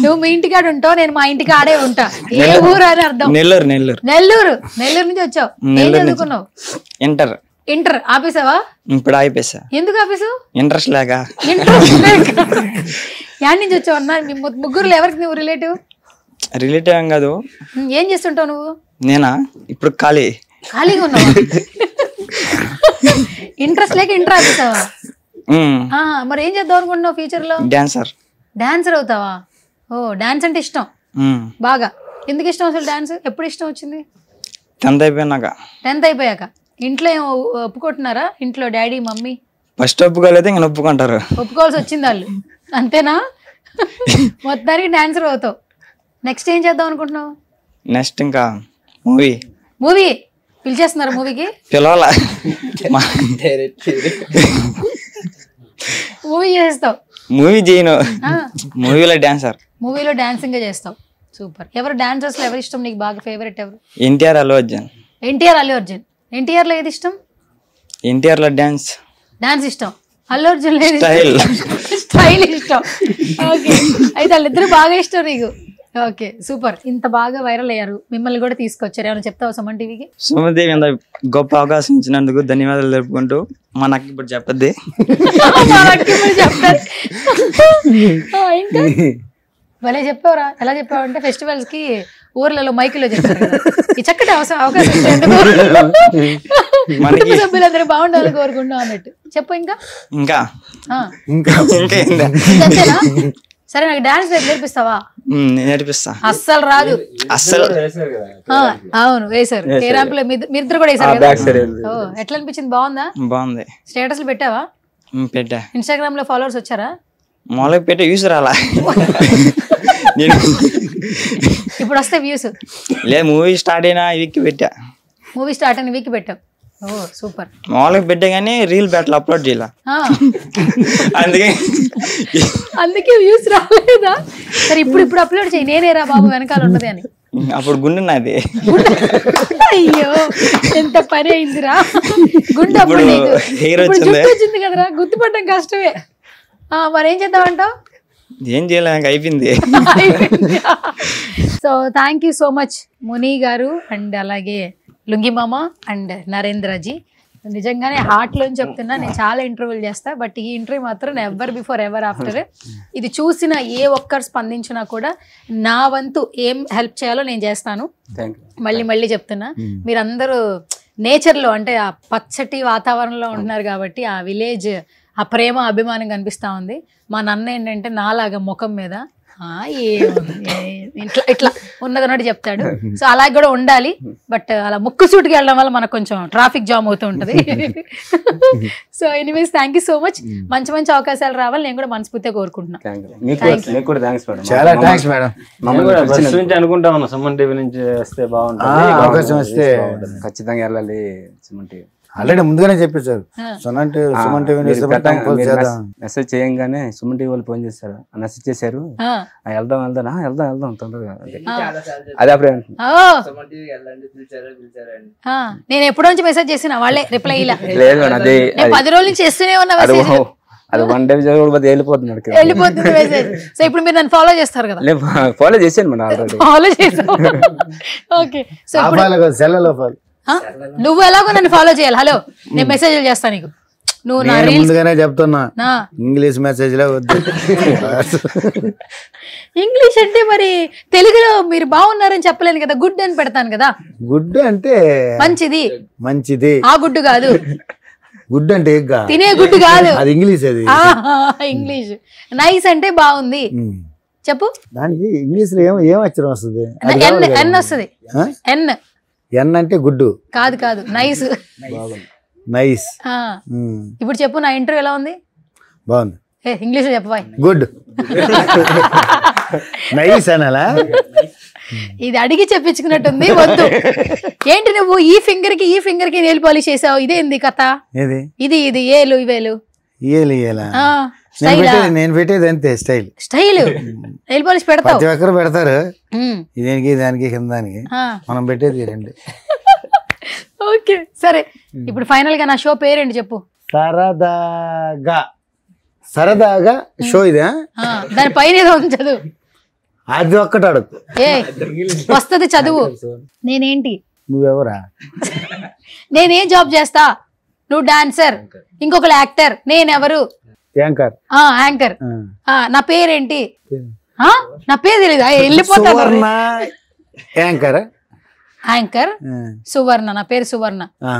నువ్వు మీ ఇంటికాడ ఉంటావు, నేను మా ఇంటికి ఆడే ఉంటా. ఏ ఊరు అని అర్థం? నెల్లూరు. నెల్లూరు నుంచి వచ్చావు. ఏం చదువుకున్నావు? ఇంటర్ ఆపేసావా? ఇప్పుడు ఆపేసా. ఎందుకు ఆపేసావు? ఇంట్రెస్ట్ లేక. యాడ్ నుంచి వచ్చావు అన్న? మీ ముగ్గురులో ఎవరికి నువ్వు రిలేటివ్? రిలేటివ్ ఏం కాదు. ఏం చేస్తుంటావు నువ్వు? నేనా ఇప్పుడు ఖాళీగా ఉన్నావా? ఇంట్రెస్ట్ లేక ఇంటర్ ఆపేసావా? మరి ఏం చేద్దాం అనుకుంటున్నావు ఫ్యూచర్ లో? డాన్సర్ అవుతావా? ఓ డాన్స్ అంటే ఇష్టం బాగా. ఎందుకు ఇష్టం అసలు డాన్స్? ఎప్పుడు ఇష్టం వచ్చింది? 10th అయిపోయాక. ఇంట్లో ఏం ఒప్పుకుంటున్నారా? ఇంట్లో డాడీ మమ్మీ ఫస్ట్ ఒప్పుకోలేదు, ఇంకా ఒప్పుకుంటారు. ఒప్పుకోవాల్సి వచ్చింది వాళ్ళు, అంతేనా? మొత్తానికి డాన్సర్ అవుతావు. నెక్స్ట్ ఏం చేద్దాం అనుకుంటున్నావు? నెక్స్ట్ ఇంకా మూవీ పిలిచేస్తున్నారు. మూవీకి పిలవాలా? మూవీ చేస్తావు? మూవీ చేయను, మూవీలో డాన్సింగ్ చేస్తావు. సూపర్. ఎవరు డాన్సర్స్ లో ఎవరు ఇష్టం నీకు బాగా? ఫేవరెట్ ఎవరు? ఎన్టీఆర్ అల్లు అర్జున్. ఎన్టీఆర్ లో ఏది ఇష్టం? ఎన్టీఆర్ లో డాన్స్ ఇష్టం. అల్లు అర్జున్ లో స్టైల్ ఇష్టం. ఓకే, అయితే వాళ్ళిద్దరు బాగా ఇష్టం నీకు. Okay super. ఇంత బాగా వైరల్ అయ్యారు, మిమ్మల్ని కూడా తీసుకొచ్చారు. ఏమైనా చెప్తావా సుమన్ టీవీకి? సుమన్ టీవీ అంత గొప్ప అవకాశం ఇచ్చినందుకు ధన్యవాదాలు తెలుపుకుంటూ మా నాకు ఇప్పుడు చెప్పద్ది. ఇంకా భలే చెప్పావురా. ఎలా చెప్పావు అంటే ఫెస్టివల్స్ కి ఊర్లలో మైకులో చెప్తారు కదా, ఈ చక్కటి అవకాశం మనకి సభ్యులందరూ బాగుండాలని కోరుకుంటున్నాం అన్నట్టు చెప్పు. ఇంకా సరే, నాకు డాన్స్ నేర్పిస్తావా? నేర్పిస్తా. అస్సలు రాదు. అవును వేశారు. ఏ ర్యాంప్ లో మీరిద్దరు కూడా వేశారు కదా. ఎట్లా అనిపించింది? బాగుంది. స్టేటస్లు పెట్టావా? పెట్టా. ఇన్స్టాగ్రామ్ లో ఫాలోవర్స్ వచ్చారా? మామూలుగా పెట్టే వ్యూస్ రాలా. ఇప్పుడు వస్తే వ్యూస్ లేదు. మూవీ స్టార్ట్ అయిన వీక్ పెట్టా. పెట్టావు. ఓ సూపర్. మామూలుగా పెట్టా కానీ రీల్ పెట్టాలి, అప్లోడ్ చేయాల. అందుకే వ్యూస్ రాలేదా? సరే ఇప్పుడు అప్లోడ్ చేయి. నేనేరా బాబు వెనకాల ఉంటది అని. అప్పుడు గుండె నాది. అయ్యో ఎంత పని అయిందిరా. గుండె అప్పుడు వచ్చింది కదరా, గుర్తుపట్టడం కష్టమే. మరేం చేద్దామంటావు? ఏం చేయలేదు, అయిపోయింది. So thank you so much ముని గారు అండ్ అలాగే లుంగి మామ అండ్ నరేంద్రజీ. నిజంగానే హార్ట్ లోని చెప్తున్నా, నేను చాలా ఇంటర్వ్యూలు చేస్తా, బట్ ఈ ఇంటర్వ్యూ మాత్రం ఎవర్ బిఫోర్ ఎవర్ ఆఫ్టర్. ఇది చూసిన ఏ ఒక్కరు స్పందించినా కూడా నా వంతు ఏం హెల్ప్ చేయాలో నేను చేస్తాను. మళ్ళీ చెప్తున్నా, మీరందరూ నేచర్లో అంటే ఆ పచ్చటి వాతావరణంలో ఉంటున్నారు కాబట్టి ఆ విలేజ్ ఆ ప్రేమ అభిమానం కనిపిస్తూ ఉంది. మా నాన్న ఏంటంటే నాలాగా ముఖం మీద ఇట్లా ఉన్నదన్నట్టు చెప్తాడు. సో అలాగే కూడా ఉండాలి. బట్ అలా ముక్కు సూటికి వెళ్ళడం వల్ల మనకు కొంచెం ట్రాఫిక్ జామ్ అవుతూ ఉంటుంది. So anyways thank you so much. మంచి అవకాశాలు రావాలి నేను కూడా మనస్ఫూర్తిగా కోరుకుంటున్నాను. అనుకుంటా ఉన్నా సుమన్ టీవీ నుంచి వస్తే బాగుంటుంది, అవకాశం వస్తే ఖచ్చితంగా వెళ్ళాలి సుమన్ టీవీ. ఆల్రెడీ ముందుగానే చెప్పేశారు. మెసేజ్ చేయంగానే సుమన్ టీవీ వాళ్ళు ఫోన్ చేశారు, మెసేజ్ చేశారు, వెళ్దాం తొందరగా. అదే అప్పుడే నేను ఎప్పటి నుంచి మెసేజ్ చేసిన వాళ్ళే రిప్లై ఇలా లేదు. అది 10 రోజుల నుంచి చేస్తూనే ఉన్నా. అది 1 day వెళ్ళిపోతున్నాడు. సో ఇప్పుడు మీరు నన్ను ఫాలో చేస్తారు కదా? ఫాలో చేశాను మేడం, ఆల్రెడీ ఫాలో చేసావు. ఓకే, సో నువ్వు ఎలాగో నన్ను ఫాలో చేయాలి. హలో, నేను మెసేజ్లు చేస్తాను నీకు. నువ్వు నా ముందుగానే చెప్తున్నా, ఇంగ్లీష్ మెసేజ్ లో వద్దు. ఇంగ్లీష్ అంటే మరి తెలుగులో మీరు బాగున్నారని చెప్పలేను కదా, గుడ్ అని పెడతాను కదా. గుడ్ అంటే మంచిది, ఆ గుడ్డు కాదు. గుడ్ అంటే తినే గుడ్డు కాదు, అది ఇంగ్లీష్. అది ఇంగ్లీష్. నైస్ అంటే బాగుంది చెప్పు. దానికి ఇంగ్లీష్ లో ఏం అక్షరం వస్తుంది? ఎన్ వస్తుంది. ఎన్ అంటే గుడ్డు కాదు, నైస్. నైస్. ఇప్పుడు చెప్పు, నా ఇంటర్వ్యూ ఎలా ఉంది? బాగుంది. ఇంగ్లీష్ లో చెప్పవా? గుడ్. నైస్ అనాలా? ఇది అడిగి చెప్పించుకున్నట్టుంది. వద్దు. ఏంటి నువ్వు ఈ ఫింగర్ కి నెయిల్ పాలిష్ చేసావు? ఇదేంది కథ? ఇది ఏలు ఇవేలు నేను పెట్టేది అంతే స్టైల్. నెయిల్ పాలిష్ పెడతావు, ప్రతి ఒక్కరు పెడతారు. ఇదేనికి దానికి కిందానికి, మనం పెట్టేది రెండు. ఓకే సరే, ఇప్పుడు ఫైనల్ గా నా షో పేరేంటి చెప్పు? సరదాగా షో. ఇదే దాని పైన ఏదో ఉంది, చదువు. అది ఒక్కటి అడుగు. వస్తుంది చదువు. నేనేంటి? నువ్వెవరా? నేనేం జాబ్ చేస్తా? నువ్వు డాన్సర్, ఇంకొకరు యాక్టర్, నేనెవరు? యాంకర్. యాంకర్. నా పేరేంటి? నా పేరు తెలీదా? వెళ్ళిపోతా. యాంకర్. యాంకర్ సువర్ణ, నా పేరు సువర్ణ. ఆ.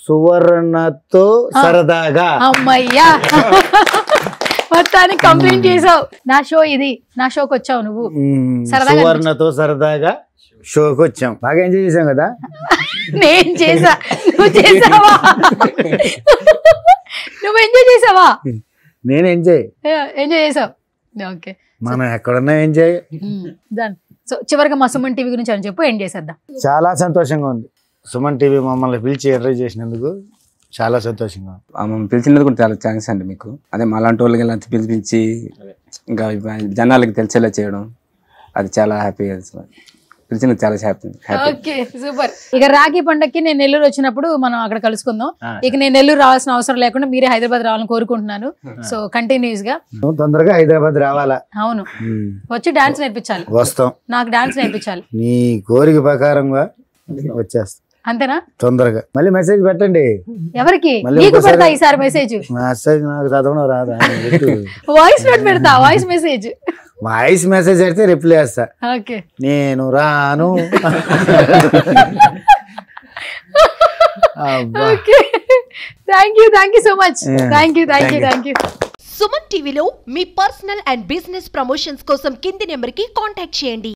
సువర్ణతో సరదాగా. అమ్మయ్యా మొత్తానికి కంప్లైంట్ చేసావు. నా షో ఇది, నా షోకి వచ్చావు నువ్వు. సరదాగా సువర్ణతో సరదాగా షోకి వచ్చాం. బాగా ఎంజాయ్ చేసాం కదా. నేను చేసా, నువ్వు చేసావా? నువ్వు ఎంజాయ్ చేసావా? నేను ఎంజాయ్ చేసావు. ఓకే, మనం ఎక్కడున్నా ఎంజాయ్. డన్. సో చివరిగా మా సుమన్ టీవీ గురించి అని చెప్పు, ఎండ్ చేసేద్దాం. చాలా సంతోషంగా ఉంది సుమన్ టీవీ మమ్మల్ని పిలిచి ఎంటర్టైన్ చేసినందుకు చాలా సంతోషంగా ఉంది. మమ్మల్ని పిలిచినందుకు కూడా చాలా థ్యాంక్స్ అండి మీకు. అదే మాలాంటి వాళ్ళకి ఇలా పిలిపించి ఇంకా జనాలకి తెలిసేలా చేయడం, అది చాలా హ్యాపీగా పిలిచినందుకు చాలా హ్యాపీ. Okay, super. ఇక రాఖీ పండగకి నేను నెల్లూరు వచ్చినప్పుడు మనం అక్కడ కలుసుకుందాం. ఇక నేను నెల్లూరు రావాల్సిన అవసరం లేకుండా మీరే హైదరాబాద్ రావాలని కోరుకుంటున్నాను. సో కంటిన్యూస్ గా తొందరగా హైదరాబాద్ రావాలా? అవును, వచ్చి డాన్స్ నేర్పించాలి. వస్తాం, నాకు డాన్స్ నేర్పించాలి. నీ కోరిక ప్రకారంగా వచ్చేస్తా అంతేనా? తొందరగా మళ్ళీ మెసేజ్ పెట్టండి. ఎవరికి? నీకు పెడతా ఈసారి మెసేజ్. మెసేజ్ నాకు చదవడం రాదా? వాయిస్ నోట్ పెడతా, వాయిస్ మెసేజ్. వాయిస్ మెసేజ్ అయితే రిప్లై చేస్తా. ఓకే, నేను రాను. Okay, thank you so much. Thank you. Suman టీవీలో మీ పర్సనల్ అండ్ బిజినెస్ ప్రమోషన్స్ కోసం కింది నెంబర్కి కాంటాక్ట్ చేయండి.